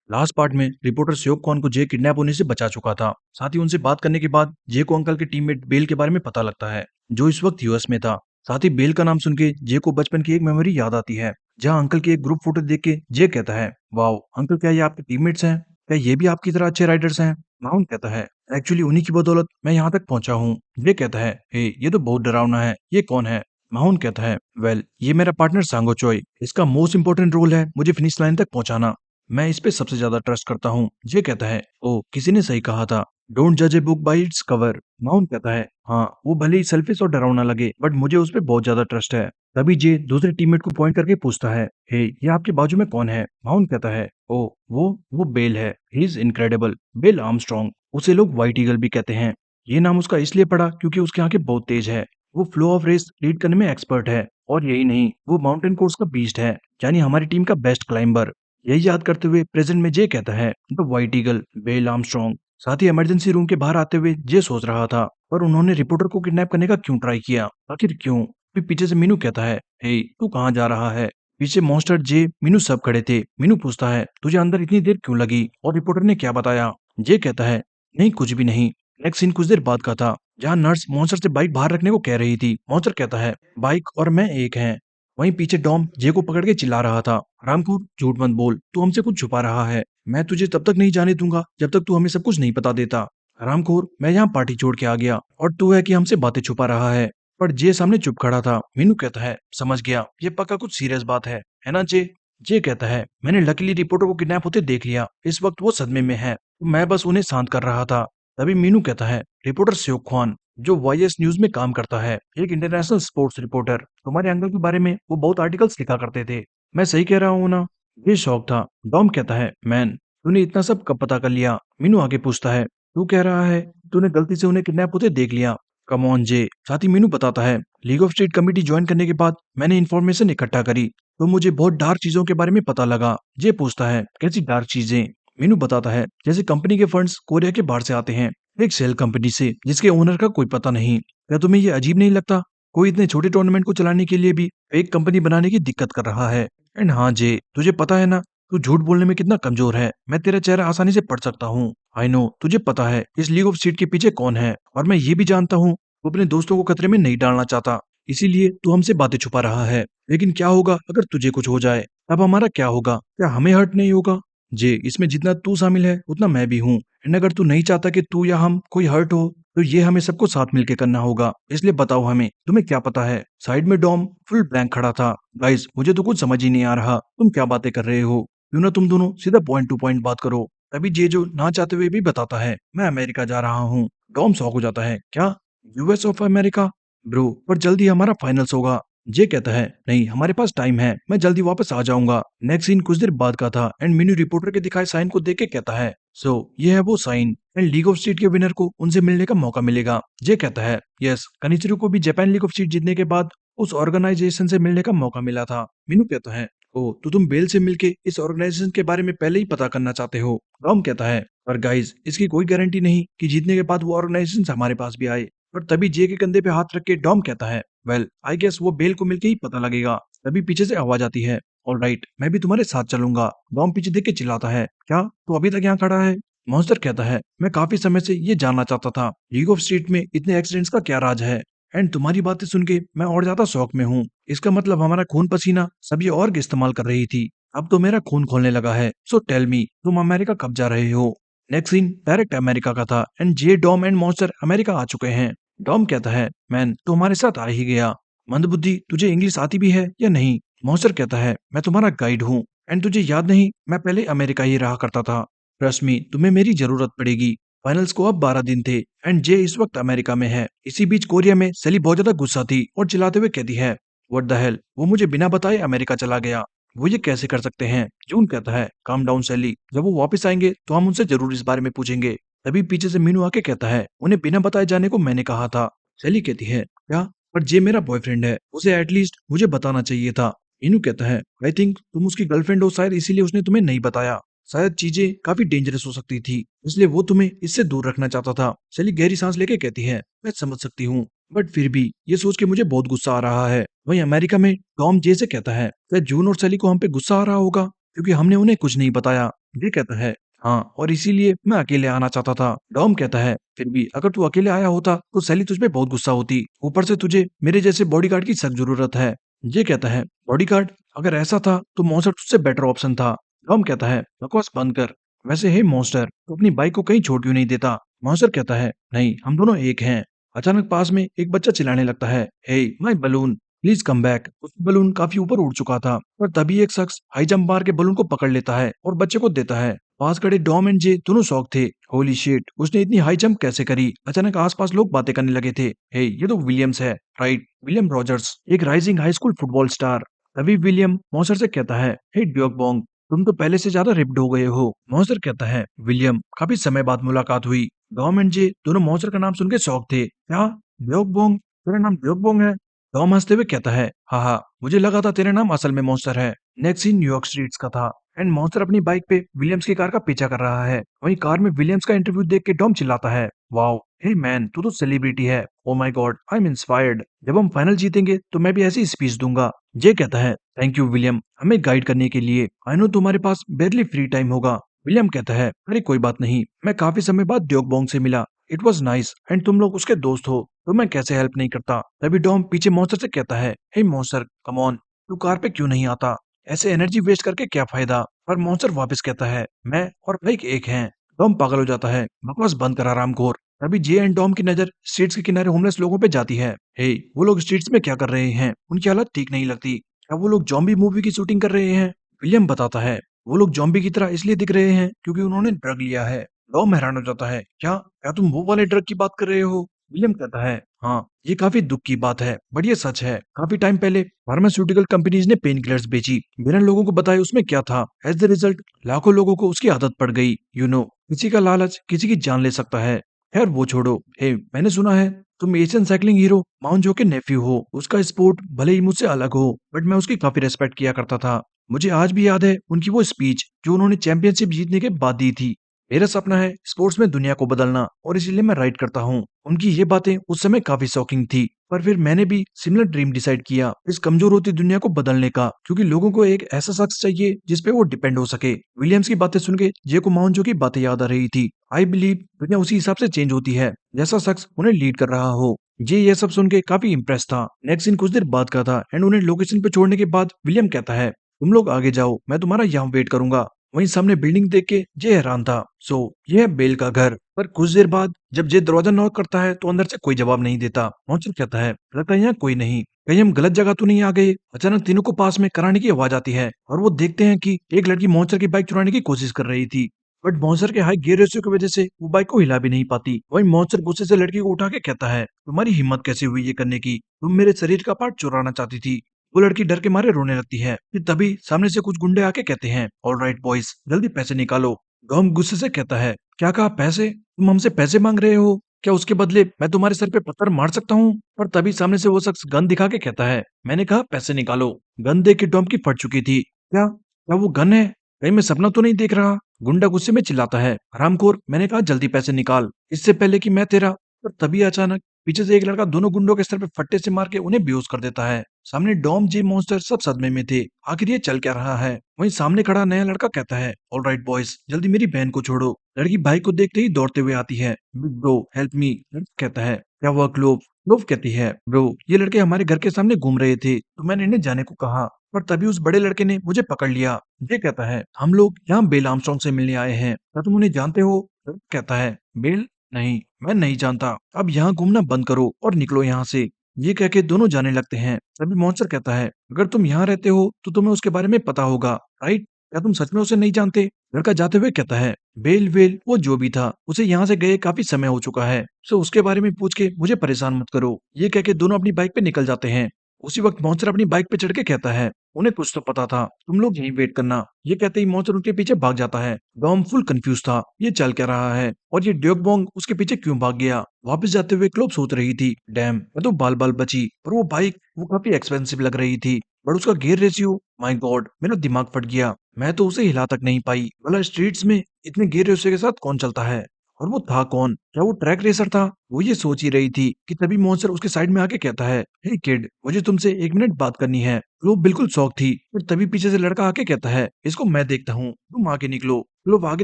Last part में reporter Shyok कौन को जे किडनैप होने से बचा चुका था। साथ ही उनसे बात करने के बाद जे को अंकल के टीममेट बेल के बारे में पता लगता है, जो इस वक्त यूएस में था। साथ ही बेल का नाम सुन के जे को बचपन की एक मेमोरी याद आती है, जहाँ अंकल की एक ग्रुप फोटो देख के जे कहता है, वाओ अंकल, क्या ये आपके टीममेट्स हैं? क्या ये भी आपकी तरह अच्छे राइडर्स हैं? माउंट कहता है, एक्चुअली उन्हीं की बदौलत मैं यहाँ तक पहुंचा हूँ। जे कहता है, हे ये तो बहुत डरावना है, ये कौन है? माउंट कहता है, वेल ये मेरा पार्टनर सांगो चोई, इसका मोस्ट इंपोर्टेंट रोल है मुझे फिनिश लाइन तक पहुंचाना। मैं इस पे सबसे ज्यादा ट्रस्ट करता हूँ। जे कहता है, ओ किसी ने सही कहा था, डोंट जज a book by its cover. Mount कहता है, हाँ वो भले ही सेल्फिश और डरावना लगे, बट मुझे उस पे बहुत ज्यादा ट्रस्ट है। तभी जे दूसरे टीममेट को पॉइंट करके पूछता है, हे ये आपके बाजू में कौन है? माउंट कहता है, ओ वो बेल है, he is incredible, Bell Armstrong. उसे लोग व्हाइट ईगल भी कहते हैं। ये नाम उसका इसलिए पड़ा क्योंकि उसकी आंखें बहुत तेज है। वो फ्लो ऑफ रेस लीड करने में एक्सपर्ट है, और यही नहीं, वो माउंटेन कोर्स का बीस्ट है, यानी हमारी टीम का बेस्ट क्लाइंबर। यही याद करते हुए प्रेजेंट में जे कहता है, the white eagle, Bell Armstrong. साथ ही इमरजेंसी रूम के बाहर आते हुए जे सोच रहा था, पर उन्होंने रिपोर्टर को किडनैप करने का क्यों ट्राई किया, आखिर क्यों? फिर पीछे से मीनू कहता है, हे तू कहाँ जा रहा है? पीछे मॉन्स्टर, जे, मीनू सब खड़े थे। मीनू पूछता है, तुझे अंदर इतनी देर क्यों लगी, और रिपोर्टर ने क्या बताया? जे कहता है, नहीं कुछ भी नहीं। नेक्स्ट सीन कुछ देर बाद का था, जहाँ नर्स मॉन्स्टर से बाइक बाहर रखने को कह रही थी। मॉन्स्टर कहता है, बाइक और मैं एक हैं। वहीं पीछे डॉम जे को पकड़ के चिल्ला रहा था, रामखोर झूठ मत बोल, तू हमसे कुछ छुपा रहा है। मैं तुझे तब तक नहीं जाने दूंगा जब तक तू हमें सब कुछ नहीं बता देता। रामखोर, मैं यहाँ पार्टी छोड़ के आ गया और तू है कि हमसे बातें छुपा रहा है। पर जे सामने चुप खड़ा था। मीनू कहता है, समझ गया, ये पक्का कुछ सीरियस बात है ना जे? जे कहता है, मैंने लकीली रिपोर्टर को किडनैप होते देख लिया, इस वक्त वो सदमे में है, तो मैं बस उन्हें शांत कर रहा था। तभी मीनू कहता है, रिपोर्टर श्योक ख्वान, जो वाईएस न्यूज में काम करता है, एक इंटरनेशनल स्पोर्ट्स रिपोर्टर, तुम्हारे अंकल के बारे में वो बहुत आर्टिकल्स लिखा करते थे। मैं सही कह रहा हूँ ना? ये शौक था। डॉम कहता है, मैन तूने इतना सब कब पता कर लिया? मीनू आगे पूछता है, तू कह रहा है तूने गलती से उन्हें किडनैप होते देख लिया? कम ऑन जे। साथ ही मीनू बताता है, league of street committee join करने के बाद मैंने इन्फॉर्मेशन इकट्ठा करी, तो मुझे बहुत डार्क चीजों के बारे में पता लगा। जे पूछता है, कैसी डार्क चीजें? मीनू बताता है, जैसे कंपनी के फंड्स कोरिया के बाहर से आते हैं, एक सेल कंपनी से जिसके ओनर का कोई पता नहीं। क्या तुम्हें ये अजीब नहीं लगता? कोई इतने छोटे टूर्नामेंट को चलाने के लिए भी एक कंपनी बनाने की दिक्कत कर रहा है। एंड हाँ जे, तुझे पता है ना तू झूठ बोलने में कितना कमजोर है। मैं तेरा चेहरा आसानी से पढ़ सकता हूँ। आई नो, तुझे पता है इस लीग ऑफ स्ट्रीट के पीछे कौन है, और मैं ये भी जानता हूँ वो अपने दोस्तों को खतरे में नहीं डालना चाहता, इसीलिए तू हमसे बातें छुपा रहा है। लेकिन क्या होगा अगर तुझे कुछ हो जाए? तब हमारा क्या होगा? क्या हमें हर्ट नहीं होगा? जे, इसमें जितना तू शामिल है उतना मैं भी हूँ। एंड अगर तू नहीं चाहता कि तू या हम कोई हर्ट हो, तो ये हमें सबको साथ मिलके करना होगा। इसलिए बताओ हमें, तुम्हें क्या पता है? साइड में डॉम फुल ब्लैंक खड़ा था। गाइस, मुझे तो कुछ समझ ही नहीं आ रहा, तुम क्या बातें कर रहे हो? क्यों ना तुम दोनों सीधा पॉइंट टू पॉइंट बात करो। तभी जे, जो ना चाहते हुए भी बताता है, मैं अमेरिका जा रहा हूँ। डॉम शॉक हो जाता है, क्या यूएस ऑफ अमेरिका? ब्रो, पर जल्दी हमारा फाइनल्स होगा। जे कहता है, नहीं हमारे पास टाइम है, मैं जल्दी वापस आ जाऊंगा। नेक्स्ट सीन कुछ देर बाद का था, एंड मीनू रिपोर्टर के दिखाए साइन को देख के कहता है, सो ये है वो sign, and league of street के विनर को उनसे मिलने का मौका मिलेगा। जे कहता है, यस, कनिचिरो को भी जापान लीग ऑफ स्ट्रीट जीतने के बाद उस ऑर्गेनाइजेशन से मिलने का मौका मिला था। मीनू कहता है, ओ तो तुम बेल से मिलके इस ऑर्गेनाइजेशन के बारे में पहले ही पता करना चाहते हो? रॉम कहता है, पर गाइज इसकी कोई गारंटी नहीं कि जीतने के बाद वो ऑर्गेनाइजेशन हमारे पास भी आए। पर तभी जे के कंधे पे हाथ रख के डॉम कहता है, वेल आई गेस वो बेल को मिलके ही पता लगेगा। तभी पीछे से आवाज आती है, ऑलराइट मैं भी तुम्हारे साथ चलूंगा। डॉम पीछे देख के चिल्लाता है, क्या तू अभी तक यहाँ खड़ा है? मॉन्स्टर कहता है, मैं काफी समय से ये जानना चाहता था, लीग ऑफ स्ट्रीट में इतने एक्सीडेंट्स का क्या राज है? एंड तुम्हारी बातें सुन के मैं और ज्यादा शौक में हूँ। इसका मतलब हमारा खून पसीना सब ये ऑर्ग इस्तेमाल कर रही थी। अब तो मेरा खून खोलने लगा है। सो टेल मी, तुम अमेरिका कब जा रहे हो? नेक्स्ट सीन डायरेक्ट अमेरिका का था, and Jay, Dom and Monster America आ चुके हैं। डॉम कहता है, मैन तू हमारे साथ आ ही गया। मंदबुद्धि, तुझे इंग्लिश आती भी है या नहीं? मॉन्स्टर कहता है, मैं तुम्हारा गाइड हूँ, एंड तुझे याद नहीं मैं पहले अमेरिका ही रहा करता था। ट्रस्ट मी, तुम्हें मेरी जरूरत पड़ेगी। फाइनल्स को अब 12 दिन थे, एंड जे इस वक्त अमेरिका में है। इसी बीच कोरिया में सेली बहुत ज्यादा गुस्सा थी और चिल्लाते हुए कहती है, व्हाट द हेल, वो मुझे बिना बताए अमेरिका चला गया। वो ये कैसे कर सकते हैं? जून कहता है, काम डाउन सेली, जब वो वापस आएंगे तो हम उनसे जरूर इस बारे में पूछेंगे। तभी पीछे से मीनू आके कहता है, उन्हें बिना बताए जाने को मैंने कहा था। सेली कहती है, क्या? पर जे मेरा बॉयफ्रेंड है, उसे एटलीस्ट मुझे बताना चाहिए था। मीनू कहता है, आई थिंक तुम उसकी गर्लफ्रेंड हो, शायद इसीलिए उसने तुम्हें नहीं बताया। शायद चीजें काफी डेंजरस हो सकती थी, इसलिए वो तुम्हें इससे दूर रखना चाहता था। सेली गहरी सांस लेके कहती है, मैं समझ सकती हूँ, बट फिर भी ये सोच के मुझे बहुत गुस्सा आ रहा है। वहीं अमेरिका में टॉम जे से कहता है, क्या जून और सेली को हम पे गुस्सा आ रहा होगा क्योंकि हमने उन्हें कुछ नहीं बताया? ये कहता है, हाँ, और इसीलिए मैं अकेले आना चाहता था। डॉम कहता है, फिर भी अगर तू अकेले आया होता तो सैली तुझ पे बहुत गुस्सा होती। ऊपर से तुझे मेरे जैसे बॉडीगार्ड की सख्त जरूरत है। ये कहता है, बॉडीगार्ड? अगर ऐसा था तो मॉन्स्टर तुझसे बेटर ऑप्शन था। डॉम कहता है, बकवास बंद कर। वैसे हे मॉन्स्टर, तू अपनी बाइक को कहीं छोड़ क्यों नहीं देता? मॉन्स्टर कहता है, नहीं, हम दोनों एक हैं। अचानक पास में एक बच्चा चिल्लाने लगता है, hey my balloon, please come back. उसका बलून काफी ऊपर उड़ चुका था, पर तभी एक शख्स हाई जंप मार के बलून को पकड़ लेता है और बच्चे को देता है। पास खड़े डॉम एंड जे दोनों शॉक थे। होली शिट, उसने इतनी हाई जंप कैसे करी? अचानक आसपास लोग बातें करने लगे थे। हे, ये तो विलियम्स है, राइट? विलियम रॉजर्स, एक rising high school football star. तभी विलियम मॉन्स्टर से कहता है, हे ड्यूक बोंग, तुम तो पहले से ज्यादा रिप्ड हो गए हो। मॉन्स्टर कहता है, विलियम, काफी समय बाद मुलाकात हुई। डॉम एंड जे दोनों मॉन्स्टर का नाम सुन के शौक थे। क्या? Duke Bong? तेरा नाम ड्यूक बोंग है? टॉम हंसते हुए कहता है, हाँ हाँ, मुझे लगा था तेरा नाम असल में मॉन्स्टर है। नेक्स्ट सीन न्यूयॉर्क स्ट्रीट्स का था एंड मॉन्स्टर अपनी बाइक पे विलियम्स की कार का पीछा कर रहा है। वहीं कार में विलियम्स का इंटरव्यू देख के टॉम चिल्लाता है, वाओ, हे मैन, तू तो सेलिब्रिटी है। Oh my God, I am inspired. जब हम फाइनल जीतेंगे तो मैं भी ऐसी स्पीच दूंगा। ये कहता है, थैंक यू विलियम, हमें गाइड करने के लिए। आई नो तुम्हारे पास बेरली फ्री टाइम होगा। विलियम कहता है, अरे कोई बात नहीं, मैं काफी समय बाद ड्यूक बोंग से मिला। इट वॉज नाइस एंड तुम लोग उसके दोस्त हो तो मैं कैसे हेल्प नहीं करता। तभी डॉम पीछे मॉन्स्टर से कहता है, हे मॉन्स्टर, कम ऑन, तू कार पे क्यों नहीं आता? ऐसे एनर्जी वेस्ट करके क्या फायदा? पर मॉन्स्टर वापस कहता है, मैं और बाइक एक हैं। डॉम पागल हो जाता है, बकवास बंद कर आरामखोर। तभी जे एंड डॉम की नजर स्ट्रीट्स के किनारे होमलेस लोगों पे जाती है। हे, वो लोग स्ट्रीट्स में क्या कर रहे हैं? उनकी हालत ठीक नहीं लगती। क्या वो लोग जॉम्बी मूवी की शूटिंग कर रहे हैं? विलियम बताता है, वो लोग जॉम्बी की तरह इसलिए दिख रहे हैं क्योंकि उन्होंने ड्रग लिया है। टॉम हैरान हो जाता है, क्या क्या तुम वो वाले ड्रग की बात कर रहे हो? विलियम कहता है, हाँ, ये काफी दुख की बात है, बट ये सच है। काफी टाइम पहले फार्मास्यूटिकल कंपनीज ने पेन किलर्स बेची, बिना लोगों को बताए उसमें क्या था। एज द रिजल्ट लाखों लोगों को उसकी आदत पड़ गई। किसी का लालच किसी की जान ले सकता है। खैर वो छोड़ो। हे, मैंने सुना है तुम एशियन साइकिलिंग हीरो माउंट जो के नेफ्यू हो। उसका स्पोर्ट भले ही मुझसे अलग हो, बट मैं उसकी काफी रेस्पेक्ट किया करता था। मुझे आज भी याद है उनकी वो स्पीच जो उन्होंने चैंपियनशिप जीतने के बाद दी थी। मेरा सपना है स्पोर्ट्स में दुनिया को बदलना और इसीलिए मैं राइड करता हूँ। उनकी ये बातें उस समय काफी शॉकिंग थी, पर फिर मैंने भी सिमिलर ड्रीम डिसाइड किया, इस कमजोर होती दुनिया को बदलने का, क्योंकि लोगों को एक ऐसा शख्स चाहिए जिस पे वो डिपेंड हो सके। विलियम्स की बातें सुन के जे को माउंजो की बातें याद आ रही थी। आई बिलीव दुनिया उसी हिसाब से चेंज होती है जैसा शख्स उन्हें लीड कर रहा हो। ये सब सुन के काफी इम्प्रेस था। नेक्स्ट सीन कुछ देर बाद का था एंड उन्हें लोकेशन पे छोड़ने के बाद विलियम कहता है, तुम लोग आगे जाओ, मैं तुम्हारा यहाँ वेट करूंगा। वहीं सामने बिल्डिंग देख के जे हैरान था। सो ये है बेल का घर। पर कुछ देर बाद जब जे दरवाजा नॉक करता है तो अंदर से कोई जवाब नहीं देता। मॉन्स्टर कहता है, लगता है यहाँ कोई नहीं, कहीं हम गलत जगह तो नहीं आ गए। अचानक तीनों को पास में कराने की आवाज आती है और वो देखते हैं कि एक लड़की मॉन्स्टर की बाइक चुराने की कोशिश कर रही थी, बट मॉन्स्टर के हाई गियर रेशियो की वजह से वो बाइक को हिला भी नहीं पाती। वहीं मॉन्स्टर गुस्से से लड़की को उठा के कहता है, तुम्हारी हिम्मत कैसे हुई ये करने की? तुम मेरे शरीर का पार्ट चुराना चाहती थी। वो लड़की डर के मारे रोने लगती है। फिर तभी सामने से कुछ गुंडे आके कहते हैं, ऑल राइट बॉयज, जल्दी पैसे निकालो। डॉम गुस्से से कहता है, क्या कहा पैसे? तुम हमसे पैसे मांग रहे हो? क्या उसके बदले मैं तुम्हारे सर पे पत्थर मार सकता हूँ? पर तभी सामने से वो शख्स गन दिखा के कहता है, मैंने कहा पैसे निकालो। गन देख के डॉम की फट चुकी थी। क्या क्या वो गन है? कहीं मैं सपना तो नहीं देख रहा? गुंडा गुस्से में चिल्लाता है, हरामखोर, मैंने कहा जल्दी पैसे निकाल, इससे पहले कि मैं तेरा। पर तभी अचानक पीछे से एक लड़का दोनों गुंडों के सर पे फट्टे से मार के उन्हें बेहोश कर देता है। सामने डॉम जे मॉन्स्टर सब सदमे में थे, आखिर ये चल क्या रहा है? वहीं सामने खड़ा नया लड़का कहता है, ऑल राइट बॉयज, जल्दी मेरी बहन को छोड़ो। लड़की भाई को देखते ही दौड़ते हुए आती है, बिग ब्रो हेल्प मी। लड़का कहता है, क्या हुआ क्लोव? क्लोव कहती है, ब्रो ये लड़के हमारे घर के सामने घूम रहे थे तो मैंने इन्हें जाने को कहा, पर तभी उस बड़े लड़के ने मुझे पकड़ लिया। ये कहता है, हम लोग यहाँ बेल आर्मस्ट्रांग से मिलने आए हैं, क्या तुम उन्हें जानते हो? कहता है, बेल? नहीं, मैं नहीं जानता। अब यहाँ घूमना बंद करो और निकलो यहाँ से। ये कह के दोनों जाने लगते हैं। तभी मॉन्स्टर कहता है, अगर तुम यहाँ रहते हो तो तुम्हें उसके बारे में पता होगा, राइट? क्या तुम सच में उसे नहीं जानते? लड़का जाते हुए कहता है, बेल वेल वो जो भी था, उसे यहाँ से गए काफी समय हो चुका है, सो उसके बारे में पूछ के मुझे परेशान मत करो। ये कह के दोनों अपनी बाइक पे निकल जाते हैं। उसी वक्त मॉन्स्टर अपनी बाइक पे चढ़ के कहता है, उन्हें कुछ तो पता था, तुम लोग यहीं वेट करना। ये कहते ही मॉन्स्टर उनके पीछे भाग जाता है। डॉम फुल कंफ्यूज था, ये चल क्या रहा है और ये ड्यूक बोंग उसके पीछे क्यों भाग गया। वापस जाते हुए क्लोब सोच रही थी, डैम, मैं तो बाल बाल बची, पर वो बाइक वो काफी एक्सपेंसिव लग रही थी, बट उसका गियर रेशियो, माय गॉड, मेरा दिमाग फट गया। मैं तो उसे हिला तक नहीं पाई। भला स्ट्रीट्स में इतने गियर रेशियो के साथ कौन चलता है? और वो था कौन? क्या वो ट्रैक रेसर था? वो ये सोच ही रही थी कि तभी मॉन्स्टर उसके साइड में आके कहता है, हे किड, मुझे तुमसे 1 मिनट बात करनी है। वो बिल्कुल शौक थी, पर तभी पीछे से लड़का आके कहता है, इसको मैं देखता हूँ, तुम आगे निकलो। वो आगे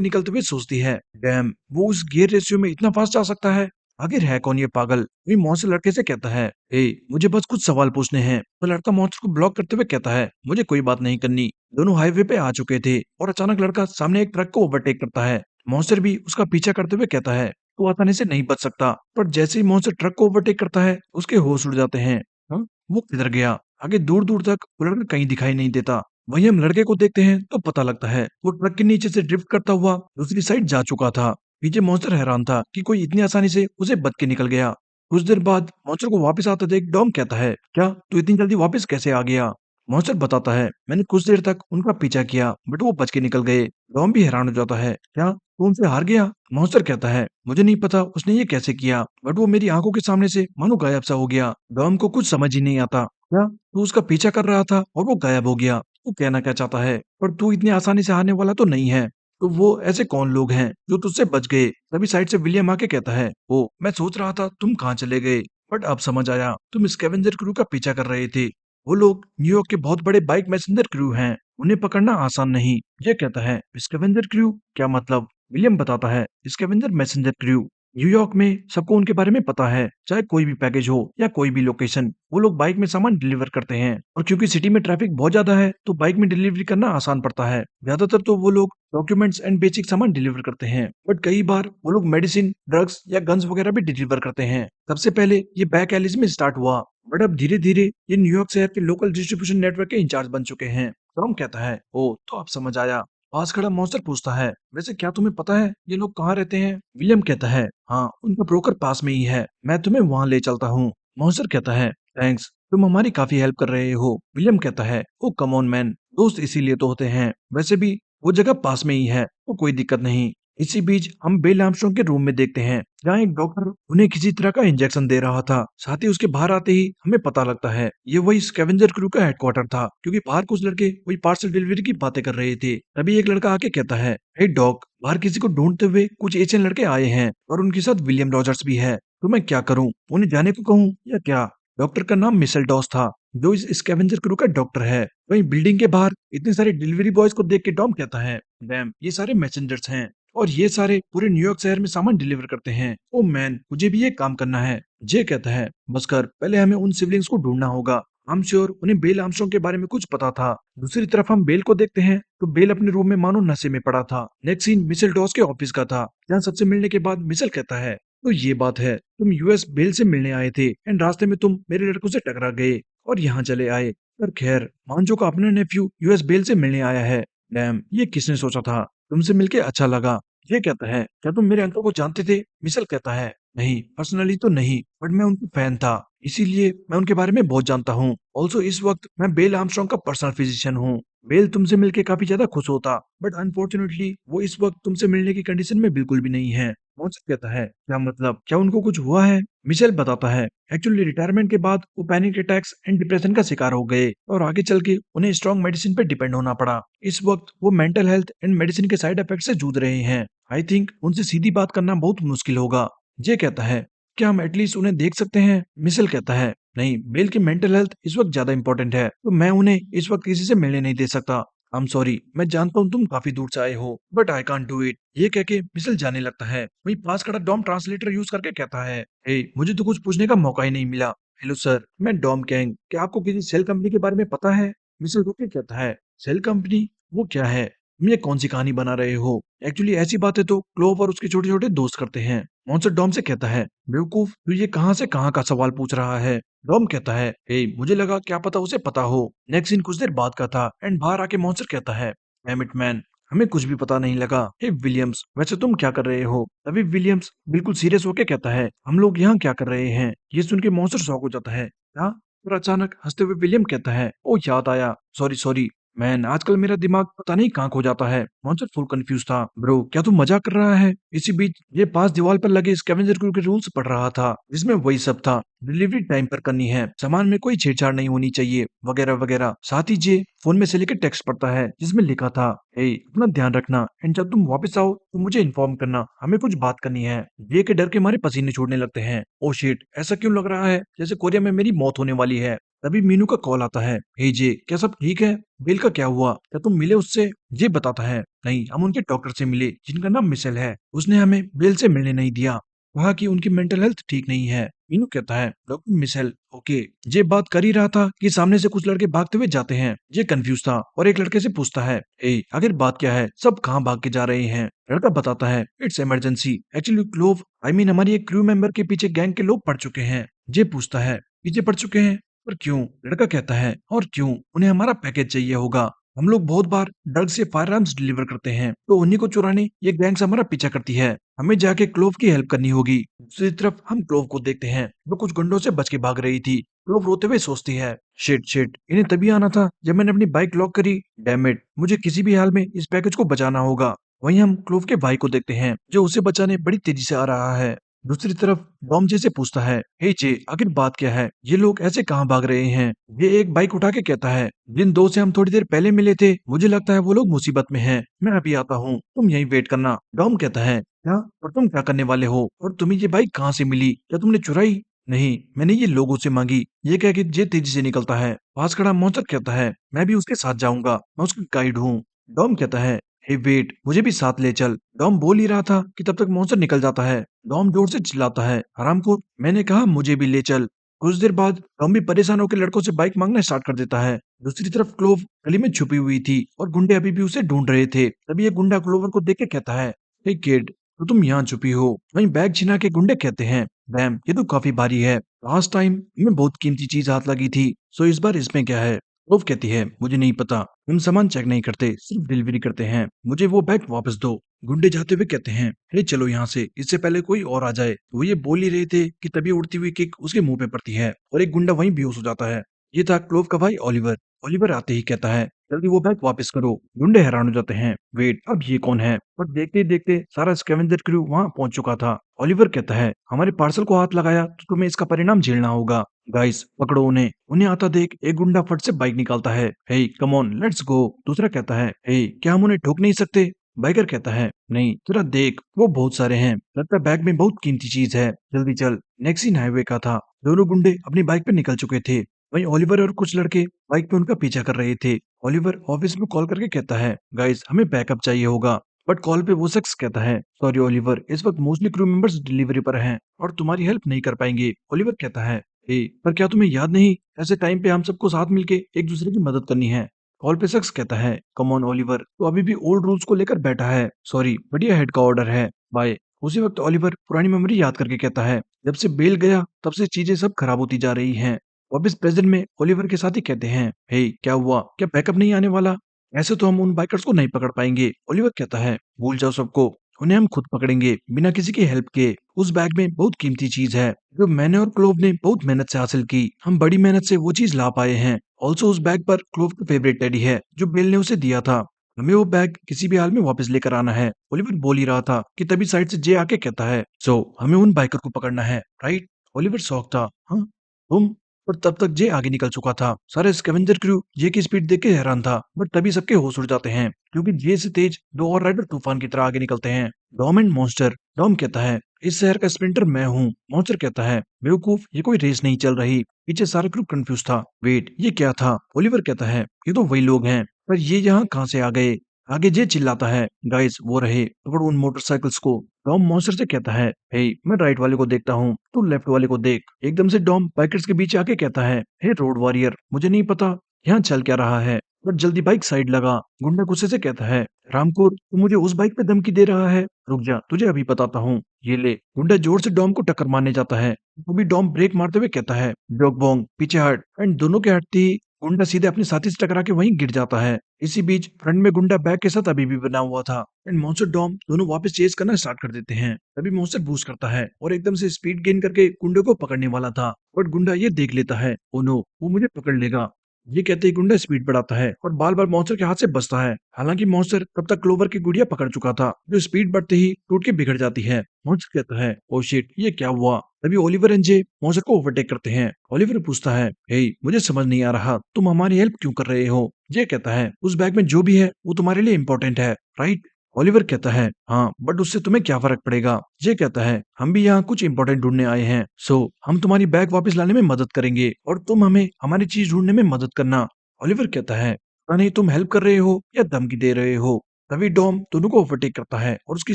निकलते हुए सोचती है, डैम, वो उस गियर रेशियो में इतना फास्ट जा सकता है। आखिर है कौन ये पागल? वही मॉन्स्टर लड़के से कहता है, ए, मुझे बस कुछ सवाल पूछने हैं। तो लड़का मॉन्स्टर को ब्लॉक करते हुए कहता है, मुझे कोई बात नहीं करनी। दोनों हाईवे पे आ चुके थे और अचानक लड़का सामने एक ट्रक को ओवरटेक करता है। मॉन्स्टर भी उसका पीछा करते हुए कहता है, तू आसानी से नहीं बच सकता। पर जैसे ही मॉन्स्टर ट्रक को ओवरटेक करता है, उसके होश उड़ जाते हैं। हाँ, वो किधर गया? आगे दूर दूर तक वो लड़का कहीं दिखाई नहीं देता। वहीं हम लड़के को देखते हैं तो पता लगता है वो ट्रक के नीचे से ड्रिफ्ट करता हुआ दूसरी साइड जा चुका था। पीछे मॉन्स्टर हैरान था कि कोई इतनी आसानी से उसे बच के निकल गया। कुछ देर बाद मॉन्स्टर को वापस आता देख डॉम कहता है, क्या तू इतनी जल्दी वापस कैसे आ गया? मॉन्स्टर बताता है, मैंने कुछ देर तक उनका पीछा किया बट वो बच के निकल गए। डॉम भी हैरान हो जाता है, क्या तू उनसे हार गया? मॉन्स्टर कहता है, मुझे नहीं पता उसने ये कैसे किया बट वो मेरी आंखों के सामने से मानो गायब सा हो गया। डॉम को कुछ समझ ही नहीं आता, क्या तू उसका पीछा कर रहा था और वो गायब हो गया? तू कहना क्या चाहता है? पर तू इतनी आसानी से हारने वाला तो नहीं है। तो वो ऐसे कौन लोग हैं जो तुझसे बच गए? तभी साइड से विलियम आके कहता है, ओ, मैं सोच रहा था तुम कहाँ चले गए, बट अब समझ आया, तुम स्कैवेंजर क्रू का पीछा कर रहे थे। वो लोग न्यूयॉर्क के बहुत बड़े बाइक मैसेंजर क्रू हैं, उन्हें पकड़ना आसान नहीं। ये कहता है, स्कैवेंजर क्रू? क्या मतलब? विलियम बताता है, स्कैवेंजर मैसेंजर क्रू न्यूयॉर्क में सबको उनके बारे में पता है। चाहे कोई भी पैकेज हो या कोई भी लोकेशन, वो लोग बाइक में सामान डिलीवर करते हैं। और क्योंकि सिटी में ट्रैफिक बहुत ज्यादा है तो बाइक में डिलीवरी करना आसान पड़ता है। ज्यादातर तो वो लोग डॉक्यूमेंट्स एंड बेसिक सामान डिलीवर करते हैं, बट कई बार वो लोग मेडिसिन, ड्रग्स या गन्स वगैरह भी डिलीवर करते हैं। सबसे पहले ये बैक एलिस में स्टार्ट हुआ, बट अब धीरे धीरे ये न्यूयॉर्क शहर के लोकल डिस्ट्रीब्यूशन नेटवर्क के इंचार्ज बन चुके हैं। टॉम कहता है, ओ, तो अब समझ आया। पास खड़ा मॉन्स्टर पूछता है, वैसे क्या तुम्हें पता है ये लोग कहाँ रहते हैं? विलियम कहता है, हाँ, उनका ब्रोकर पास में ही है, मैं तुम्हें वहां ले चलता हूँ। मॉन्स्टर कहता है, थैंक्स, तुम हमारी काफी हेल्प कर रहे हो। विलियम कहता है, ओ कम ऑन मैन, दोस्त इसीलिए तो होते हैं। वैसे भी वो जगह पास में ही है, तो कोई दिक्कत नहीं। इसी बीच हम बेल आर्मस्ट्रांग के रूम में देखते हैं जहाँ एक डॉक्टर उन्हें किसी तरह का इंजेक्शन दे रहा था। साथ ही उसके बाहर आते ही हमें पता लगता है ये वही स्कैवेंजर क्रू का हेडक्वार्टर था, क्योंकि बाहर कुछ लड़के वही पार्सल डिलीवरी की बातें कर रहे थे। तभी एक लड़का आके कहता है, हे डॉक, बाहर किसी को ढूंढते हुए कुछ एशियन लड़के आए हैं और उनके साथ विलियम रॉजर्स भी है। तो मैं क्या करूं, उन्हें जाने को कहूं या क्या? डॉक्टर का नाम मिशेल डॉस था, जो इस स्कैवेंजर क्रू का डॉक्टर है। वहीं बिल्डिंग के बाहर इतने सारे डिलीवरी बॉयज को देख के टॉम कहता है, डैम, ये सारे मैसेंजर्स हैं और ये सारे पूरे न्यूयॉर्क शहर में सामान डिलीवर करते हैं। ओ मैन, मुझे भी ये काम करना है। जे कहता है, बस कर, पहले हमें उन सिबलिंग्स को ढूंढना होगा। हम श्योर उन्हें बेल आर्मस्ट्रांग के बारे में कुछ पता था। दूसरी तरफ हम बेल को देखते हैं तो बेल अपने रूम में मानो नशे में पड़ा था। नेक्स्ट सीन मिशेल डॉस के ऑफिस का था, जहाँ सबसे मिलने के बाद मिशेल कहता है, तो ये बात है, तुम यूएस बेल से मिलने आए थे एंड रास्ते में तुम मेरे लड़कों से टकरा गए और यहाँ चले आए। पर खैर, मांजो का अपना नेफ्यू यूएस बेल से मिलने आया है। डैम, ये किसने सोचा था? तुमसे मिलके अच्छा लगा। ये कहता है, क्या तुम मेरे अंकल को जानते थे? मिशेल कहता है, नहीं, पर्सनली तो नहीं, बट मैं उनकी फैन था, इसीलिए मैं उनके बारे में बहुत जानता हूँ। ऑल्सो इस वक्त मैं बेल आर्मस्ट्रांग का पर्सनल फिजिशियन हूँ। बेल तुमसे मिलके काफी ज्यादा खुश होता, बट अनफॉर्चुनेटली वो इस वक्त तुमसे मिलने की कंडीशन में बिल्कुल भी नहीं है। मॉन्स्टर कहता है, क्या मतलब, क्या उनको कुछ हुआ है? मिशेल बताता है, एक्चुअली रिटायरमेंट के बाद वो पैनिक अटैक्स एंड डिप्रेशन का शिकार हो गए और आगे चल के उन्हें स्ट्रॉन्ग मेडिसिन पे डिपेंड होना पड़ा। इस वक्त वो मेंटल हेल्थ एंड मेडिसिन के साइड इफेक्ट से जूझ रहे हैं। आई थिंक उनसे सीधी बात करना बहुत मुश्किल होगा। जे कहता है, क्या हम एटलीस्ट उन्हें देख सकते हैं? मिशेल कहता है, नहीं, बेल की मेंटल हेल्थ इस वक्त ज्यादा इंपॉर्टेंट है, तो मैं उन्हें इस वक्त किसी से मिलने नहीं दे सकता। आई एम सॉरी, मैं जानता हूँ तुम काफी दूर से आए हो, but I can't do it. ये कह के मिशेल जाने लगता है। वहीं पास खड़ा डॉम ट्रांसलेटर यूज करके कहता है, हे, मुझे तो कुछ पूछने का मौका ही नहीं मिला। हेलो सर, मैं डॉम कैंग, क्या आपको किसी सेल कंपनी के बारे में पता है? मिशेल रुक के कहता है, सेल कंपनी? वो क्या है? तुम ये कौन सी कहानी बना रहे हो? एक्चुअली ऐसी बातें तो क्लोव और उसके छोटे छोटे दोस्त करते हैं। मॉन्स्टर डॉम से कहता है, बेवकूफ, तू ये कहाँ से कहाँ का सवाल पूछ रहा है? डॉम कहता है, ए, मुझे लगा क्या पता उसे पता हो। नेक्स्ट सीन कुछ देर बाद का था एंड बाहर आके मॉन्स्टर कहता है, डैम इट मैन, हमें कुछ भी पता नहीं लगा। हे विलियम्स, वैसे तुम क्या कर रहे हो? तभी विलियम्स बिल्कुल सीरियस होके कहता है, हम लोग यहाँ क्या कर रहे हैं? ये सुन के मॉन्स्टर शॉक हो जाता है, क्या? और अचानक हंसते हुए विलियम कहता है, ओ याद आया, सॉरी सॉरी, मैन आजकल मेरा दिमाग पता नहीं कहाँ खो जाता है। मॉन्स्टर फुल कंफ्यूज था। ब्रो क्या तू मजाक कर रहा है? इसी बीच ये पास दीवार पर लगे स्कैवेंजर क्रू के रूल्स पढ़ रहा था, जिसमें वही सब था। डिलीवरी टाइम पर करनी है, सामान में कोई छेड़छाड़ नहीं होनी चाहिए, वगैरह वगैरह। साथ ही जे फोन में से लेकर टेक्स्ट पढ़ता है जिसमें लिखा था, ए अपना ध्यान रखना एंड जब तुम वापस आओ तो मुझे इन्फॉर्म करना, हमें कुछ बात करनी है। जे के डर के मारे पसीने छूटने लगते हैं। ओ शिट, ऐसा क्यों लग रहा है जैसे कोरिया में मेरी मौत होने वाली है। तभी मीनू का कॉल आता है। हे जे, क्या सब ठीक है? बिल का क्या हुआ? क्या तुम मिले उससे? ये बताता है, नहीं हम उनके डॉक्टर से मिले जिनका नाम मिशेल है। उसने हमें बिल से मिलने नहीं दिया, कहा कि उनकी मेंटल हेल्थ ठीक नहीं है। मीनू कहता है, डॉक्टर मिशेल, ओके। ये बात कर ही रहा था कि सामने से कुछ लड़के भागते हुए जाते हैं। ये कंफ्यूज था और एक लड़के से पूछता है, ए आखिर बात क्या है, सब कहाँ भाग के जा रहे हैं? लड़का बताता है, it's emergency actually clove, I mean हमारी एक क्रू मेंबर के पीछे गैंग के लोग पड़ चुके हैं। ये पूछता है, पीछे पड़ चुके हैं? पर क्यों? लड़का कहता है, और क्यों, उन्हें हमारा पैकेज चाहिए होगा। हम लोग बहुत बार ड्रग्स से फायर आर्म्स डिलीवर करते हैं, तो उन्हीं को चुराने ये गैंग्स हमारा पीछा करती है। हमें जाके क्लोव की हेल्प करनी होगी। दूसरी तरफ हम क्लोव को देखते हैं, वो कुछ गुंडों से बच के भाग रही थी। क्लोव रोते हुए सोचती है, शिट शिट, इन्हें तभी आना था जब मैंने अपनी बाइक लॉक करी। डैम इट, मुझे किसी भी हाल में इस पैकेज को बचाना होगा। वहीं हम क्लोव के भाई को देखते हैं, जो उसे बचाने बड़ी तेजी से आ रहा है। दूसरी तरफ डॉम जे से पूछता है, हे जे आखिर बात क्या है, ये लोग ऐसे कहाँ भाग रहे हैं? ये एक बाइक उठा के कहता है, जिन दो से हम थोड़ी देर पहले मिले थे, मुझे लगता है वो लोग मुसीबत में हैं। मैं अभी आता हूँ, तुम यहीं वेट करना। डॉम कहता है, क्या? और तुम क्या करने वाले हो? और तुम्हें ये बाइक कहाँ से मिली? क्या तुमने चुराई? नहीं, मैंने ये लोगों से मांगी। ये कह के जे तेजी से निकलता है। पास खड़ा मॉन्स्टर कहता है, मैं भी उसके साथ जाऊंगा, मैं उसका गाइड हूँ। डॉम कहता है, हे वेट, मुझे भी साथ ले चल। डॉम बोल ही रहा था कि तब तक मॉन्स्टर निकल जाता है। डॉम जोर से चिल्लाता है, हरामखोर, मैंने कहा मुझे भी ले चल। कुछ देर बाद टॉम भी परेशान होकर लड़कों से बाइक मांगना स्टार्ट कर देता है। दूसरी तरफ क्लोव गली में छुपी हुई थी और गुंडे अभी भी उसे ढूंढ रहे थे। तभी एक गुंडा क्लोवर को देख के कहता है, हे किड, तो तुम यहाँ छुपी हो? वहीं बैग छिना के गुंडे कहते हैं, डैम ये तो काफी भारी है, लास्ट टाइम में बहुत कीमती चीज हाथ लगी थी, सो इस बार इसमें क्या है? क्लोव कहती है, मुझे नहीं पता, हम सामान चेक नहीं करते, सिर्फ डिलीवरी करते हैं, मुझे वो बैग वापस दो। गुंडे जाते हुए कहते हैं, अरे चलो यहाँ से, इससे पहले कोई और आ जाए। वो ये बोल ही रहे थे कि तभी उड़ती हुई किक उसके मुंह पे पड़ती है और एक गुंडा वहीं बेहोश हो जाता है। ये था क्लोव का भाई ओलिवर। ओलिवर आते ही कहता है, जल्दी वो बैग वापस करो। गुंडे हैरान हो जाते हैं, वेट, अब ये कौन है? पर देखते ही देखते सारा स्कैवेंजर क्रू वहां पहुंच चुका था। ओलिवर कहता है, हमारे पार्सल को हाथ लगाया तो तुम्हें इसका परिणाम झेलना होगा। गाइस पकड़ो उन्हें। उन्हें आता देख एक गुंडा फट से बाइक निकालता है, हे कम ऑन लेट्स गो। दूसरा कहता है, हे क्या हम उन्हें ठोक नहीं सकते? बाइकर कहता है, नहीं, जरा देख, वो बहुत सारे हैं, लगता है बैग में बहुत कीमती चीज है, जल्दी चल। नेक्स्ट सीन हाईवे का था। दोनों गुंडे अपनी बाइक पे निकल चुके थे। वहीं ओलिवर और कुछ लड़के बाइक पे उनका पीछा कर रहे थे। ओलिवर ऑफिस में कॉल करके कहता है, गाइस हमें बैकअप चाहिए होगा। बट कॉल पे वो शख्स कहता है, सॉरी ओलिवर, इस वक्त मोस्टली क्रू मेंबर्स डिलीवरी पर हैं और तुम्हारी हेल्प नहीं कर पाएंगे। ओलिवर कहता है, ए पर क्या तुम्हें याद नहीं, ऐसे टाइम पे हम सबको साथ मिलके एक दूसरे की मदद करनी है। कॉल पे शख्स कहता है, कम ऑन ओलिवर, तो अभी भी ओल्ड रूल्स को लेकर बैठा है, सॉरी बढ़िया हेड का ऑर्डर है, बाय। उसी वक्त ओलिवर पुरानी मेमोरी याद करके कहता है, जब से बेल गया तब से चीजें सब खराब होती जा रही हैं। वापिस प्रेजेंट में ओलिवर के साथ ही कहते हैं, हे क्या हुआ, क्या बैकअप नहीं आने वाला? ऐसे तो हम उन बाइकर्स को नहीं पकड़ पाएंगे। ओलिवर कहता है, भूल जाओ सबको, उन्हें हम खुद पकड़ेंगे बिना किसी की हेल्प के। उस बैग में बहुत कीमती चीज है जो मैंने और क्लोव ने बहुत मेहनत से हासिल की। हम बड़ी मेहनत से वो चीज ला पाए हैं। ऑल्सो उस बैग पर क्लोव का फेवरेट टेडी है जो बेल ने उसे दिया था। हमें वो बैग किसी भी हाल में वापस लेकर आना है। ओलिवर बोल ही रहा था कि तभी साइड से जे आके कहता है, सो हमें उन बाइकर को पकड़ना है, राइट? ओलिवर शॉक था, हाँ तुम? और तब तक जे आगे निकल चुका था। सारे स्कैवेंजर क्रू जे की स्पीड देख के हैरान था, बट तभी सबके होश उड़ जाते हैं क्योंकि जे से तेज दो और राइडर तूफान की तरह आगे निकलते हैं। Dom and monster. डॉम कहता है, इस शहर का स्प्रिंटर मैं हूँ। मॉन्स्टर कहता है, बेवकूफ, ये कोई रेस नहीं चल रही। पीछे सारा क्रू कंफ्यूज था, वेट ये क्या था? ओलिवर कहता है, ये तो वही लोग हैं, पर ये यहाँ कहाँ से आ गए? आगे जे चिल्लाता है, गाइस वो रहे, पकड़ो उन मोटरसाइकिल्स को। डॉम मॉन्स्टर से कहता है, हे मैं राइट वाले को देखता हूँ, तू लेफ्ट वाले को देख। एकदम से डॉम बाइकर्स के बीच आके कहता है, हे रोड वॉरियर, मुझे नहीं पता यहाँ चल क्या रहा है, बट जल्दी बाइक साइड लगा। गुंडा गुस्से से कहता है, रामपुर तू मुझे उस बाइक पे धमकी दे रहा है? रुक जा, तुझे अभी बताता हूँ, ये ले। गुंडा जोर से डॉम को टक्कर मारने जाता है। वो भी डॉम ब्रेक मारते हुए कहता है, डॉग बोंग पीछे हट। एंड दोनों के हटते ही गुंडा सीधे अपने साथी से टकरा के वहीं गिर जाता है। इसी बीच फ्रंट में गुंडा बैग के साथ अभी भी बना हुआ था। एंड मॉन्स्टर डॉम दोनों वापस चेज करना स्टार्ट कर देते हैं। तभी मॉन्स्टर बूस्ट करता है और एकदम से स्पीड गेन करके गुंडे को पकड़ने वाला था, बट गुंडा ये देख लेता है, ओ नो वो मुझे पकड़ लेगा। ये कहते ही गुंडा स्पीड बढ़ाता है और बाल बाल मॉन्स्टर के हाथ से बचता है। हालांकि मॉन्स्टर तब तक क्लोवर की गुड़िया पकड़ चुका था, जो स्पीड बढ़ते ही टूट के बिगड़ जाती है। मॉन्स्टर कहता है, ओ शिट, ये क्या हुआ। तभी ओलिवर एंड जे मॉन्स्टर को ओवरटेक करते हैं। ओलिवर पूछता है, हे, मुझे समझ नहीं आ रहा, तुम हमारी हेल्प क्यों कर रहे हो। जे कहता है, उस बैग में जो भी है वो तुम्हारे लिए इम्पोर्टेंट है, राइट। ओलिवर कहता है, हाँ, बट उससे तुम्हें क्या फर्क पड़ेगा। जे कहता है, हम भी यहाँ कुछ इंपॉर्टेंट ढूंढने आए हैं, सो हम तुम्हारी बैग वापस लाने में मदद करेंगे और तुम हमें हमारी चीज ढूंढने में मदद करना। ओलिवर कहता है, पता नहीं तुम हेल्प कर रहे हो या धमकी दे रहे हो। तभी डॉम दोनों को ओवरटेक करता है और उसकी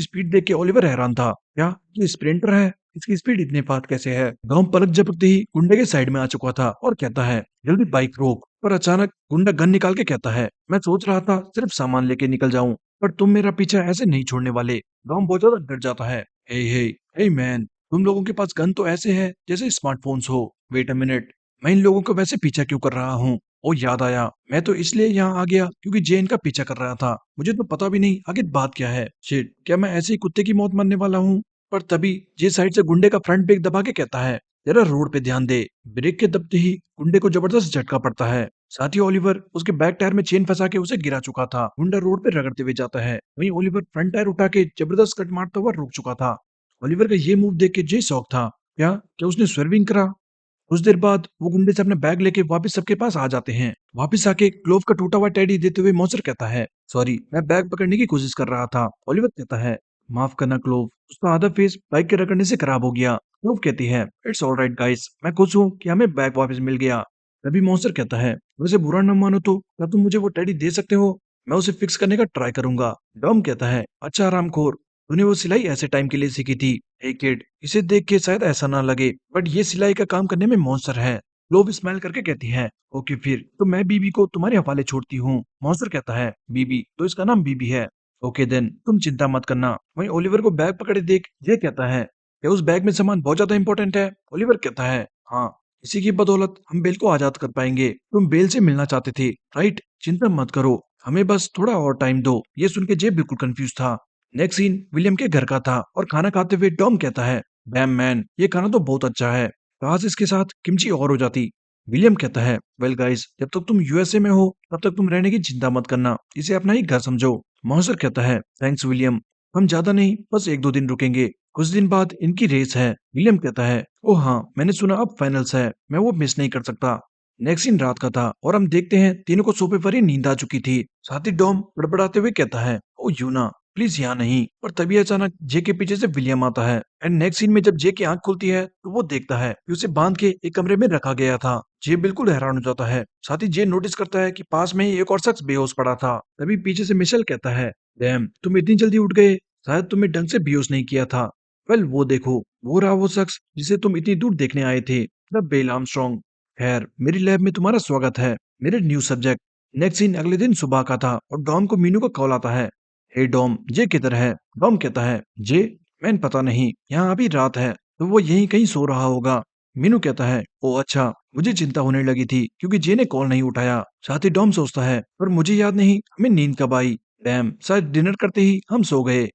स्पीड देख के ओलिवर हैरान था। क्या ये स्प्रिंटर है, इसकी स्पीड इतने फास्ट कैसे है। डॉम पलक झपकते ही गुंडे के साइड में आ चुका था और कहता है, जल्दी बाइक रोक। पर अचानक गुंडा गन निकाल के कहता है, मैं सोच रहा था सिर्फ सामान लेके निकल जाऊं, पर तुम मेरा पीछा ऐसे नहीं छोड़ने वाले। डॉम बहुत ज्यादा डर जाता है। हे हे हे मैन, तुम लोगों के पास गन तो ऐसे है जैसे स्मार्टफोन्स हो। वेट अ मिनट, मैं इन लोगों को वैसे पीछा क्यों कर रहा हूँ। ओ याद आया, मैं तो इसलिए यहाँ आ गया क्योंकि जे इनका पीछा कर रहा था। मुझे तो पता भी नहीं आगे बात क्या है। शिट, क्या मैं ऐसे ही कुत्ते की मौत मरने वाला हूँ। पर तभी जे साइड से गुंडे का फ्रंट ब्रेक दबा के कहता है, जरा रोड पे ध्यान दे। ब्रेक के दबते ही गुंडे को जबरदस्त झटका पड़ता है। साथ ही ओलिवर उसके बैक टायर में चेन फंसा के उसे गिरा चुका था। गुंडा रोड पे रगड़ते हुए जाता है, वहीं ओलिवर फ्रंट टायर उठा के जबरदस्त कट मारता हुआ रुक चुका था। ओलिवर का ये मूव देख के जे शॉक था। क्या क्या उसने स्werving करा। कुछ देर बाद वो गुंडे से अपने बैग लेके वापस सबके पास आ जाते हैं। वापस आके क्लोव का टूटा हुआ टेडी देते हुए मॉन्स्टर कहता है, सॉरी, मैं बैग पकड़ने की कोशिश कर रहा था। ओलिवर कहता है, माफ करना क्लोव, उसका आधा फेस बाइक के रगड़ने से खराब हो गया। क्लोव कहती है, इट्स ऑलराइट गाइस, मैं खुश हूँ कि हमें बैग वापस मिल गया। तभी मॉन्स्टर कहता है, वैसे बुरा न मानो तो क्या तुम मुझे वो टेडी दे सकते हो, मैं उसे फिक्स करने का ट्राई करूंगा। डॉम कहता है, अच्छा आरामखोर, तूने वो सिलाई ऐसे टाइम के लिए सीखी थी। हे किड, इसे देख के शायद ऐसा ना लगे, बट ये सिलाई का काम करने में मॉन्स्टर है। लोब स्माइल करके कहती है, ओके फिर तो मैं बीबी को तुम्हारे हवाले छोड़ती हूँ। मॉन्स्टर कहता है, बीबी तो इसका नाम बीबी है। ओके देन, तुम चिंता मत करना। वहीं ओलिवर को बैग पकड़े देख ये कहता है, क्या उस बैग में सामान बहुत ज्यादा इंपॉर्टेंट है। ओलिवर कहता है, हाँ, इसी की बदौलत हम बेल को आजाद कर पाएंगे। तुम बेल से मिलना चाहते थे, राइट। चिंता मत करो, हमें बस थोड़ा और टाइम दो। ये सुन के जे बिल्कुल कंफ्यूज था। नेक्स्ट सीन विलियम के घर का था और खाना खाते हुए टॉम कहता है, डैम मैन, ये खाना तो बहुत अच्छा है, काश इसके साथ किमची और हो जाती। विलियम कहता है, वेल गाइस, जब तक तुम यूएसए में हो तब तक तुम रहने की चिंता मत करना, इसे अपना ही घर समझो। मॉन्स्टर कहता है, थैंक्स विलियम, हम ज्यादा नहीं, बस एक दो दिन रुकेंगे, कुछ दिन बाद इनकी रेस है। विलियम कहता है, ओह हाँ, मैंने सुना अब फाइनल्स है, मैं वो मिस नहीं कर सकता। नेक्स्ट सीन रात का था और हम देखते हैं तीनों को सोफे पर ही नींद आ चुकी थी। साथ ही डॉम बड़बड़ाते हुए कहता है, ओ यूना, प्लीज यहाँ नहीं। पर तभी अचानक जे के पीछे से विलियम आता है एंड नेक्स्ट सीन में जब जे की आंख खुलती है तो वो देखता है कि उसे बांध के एक कमरे में रखा गया था। जे बिल्कुल हैरान हो जाता है। साथ ही जे नोटिस करता है कि पास में ही एक और शख्स बेहोश पड़ा था। तभी पीछे से मिशेल कहता है, डैम, तुम इतनी जल्दी उठ गए, शायद तुम्हें ढंग से बेहोश नहीं किया था। वेल वो देखो, वो रहा वो शख्स जिसे तुम इतनी दूर देखने आए थे, द बेल आर्मस्ट्रॉन्ग। खैर, मेरी लैब में तुम्हारा स्वागत है, मेरे न्यू सब्जेक्ट। नेक्स्ट सीन अगले दिन सुबह का था और डॉम को मीनू का कॉल आता है। हे डॉम, जे किधर है। डॉम कहता है, जे, मैंने पता नहीं, यहाँ अभी रात है तो वो यहीं कहीं सो रहा होगा। मीनू कहता है, ओ अच्छा, मुझे चिंता होने लगी थी क्योंकि जे ने कॉल नहीं उठाया। साथ ही डॉम सोचता है, पर मुझे याद नहीं हमें नींद कब आई। डैम, शायद डिनर करते ही हम सो गए।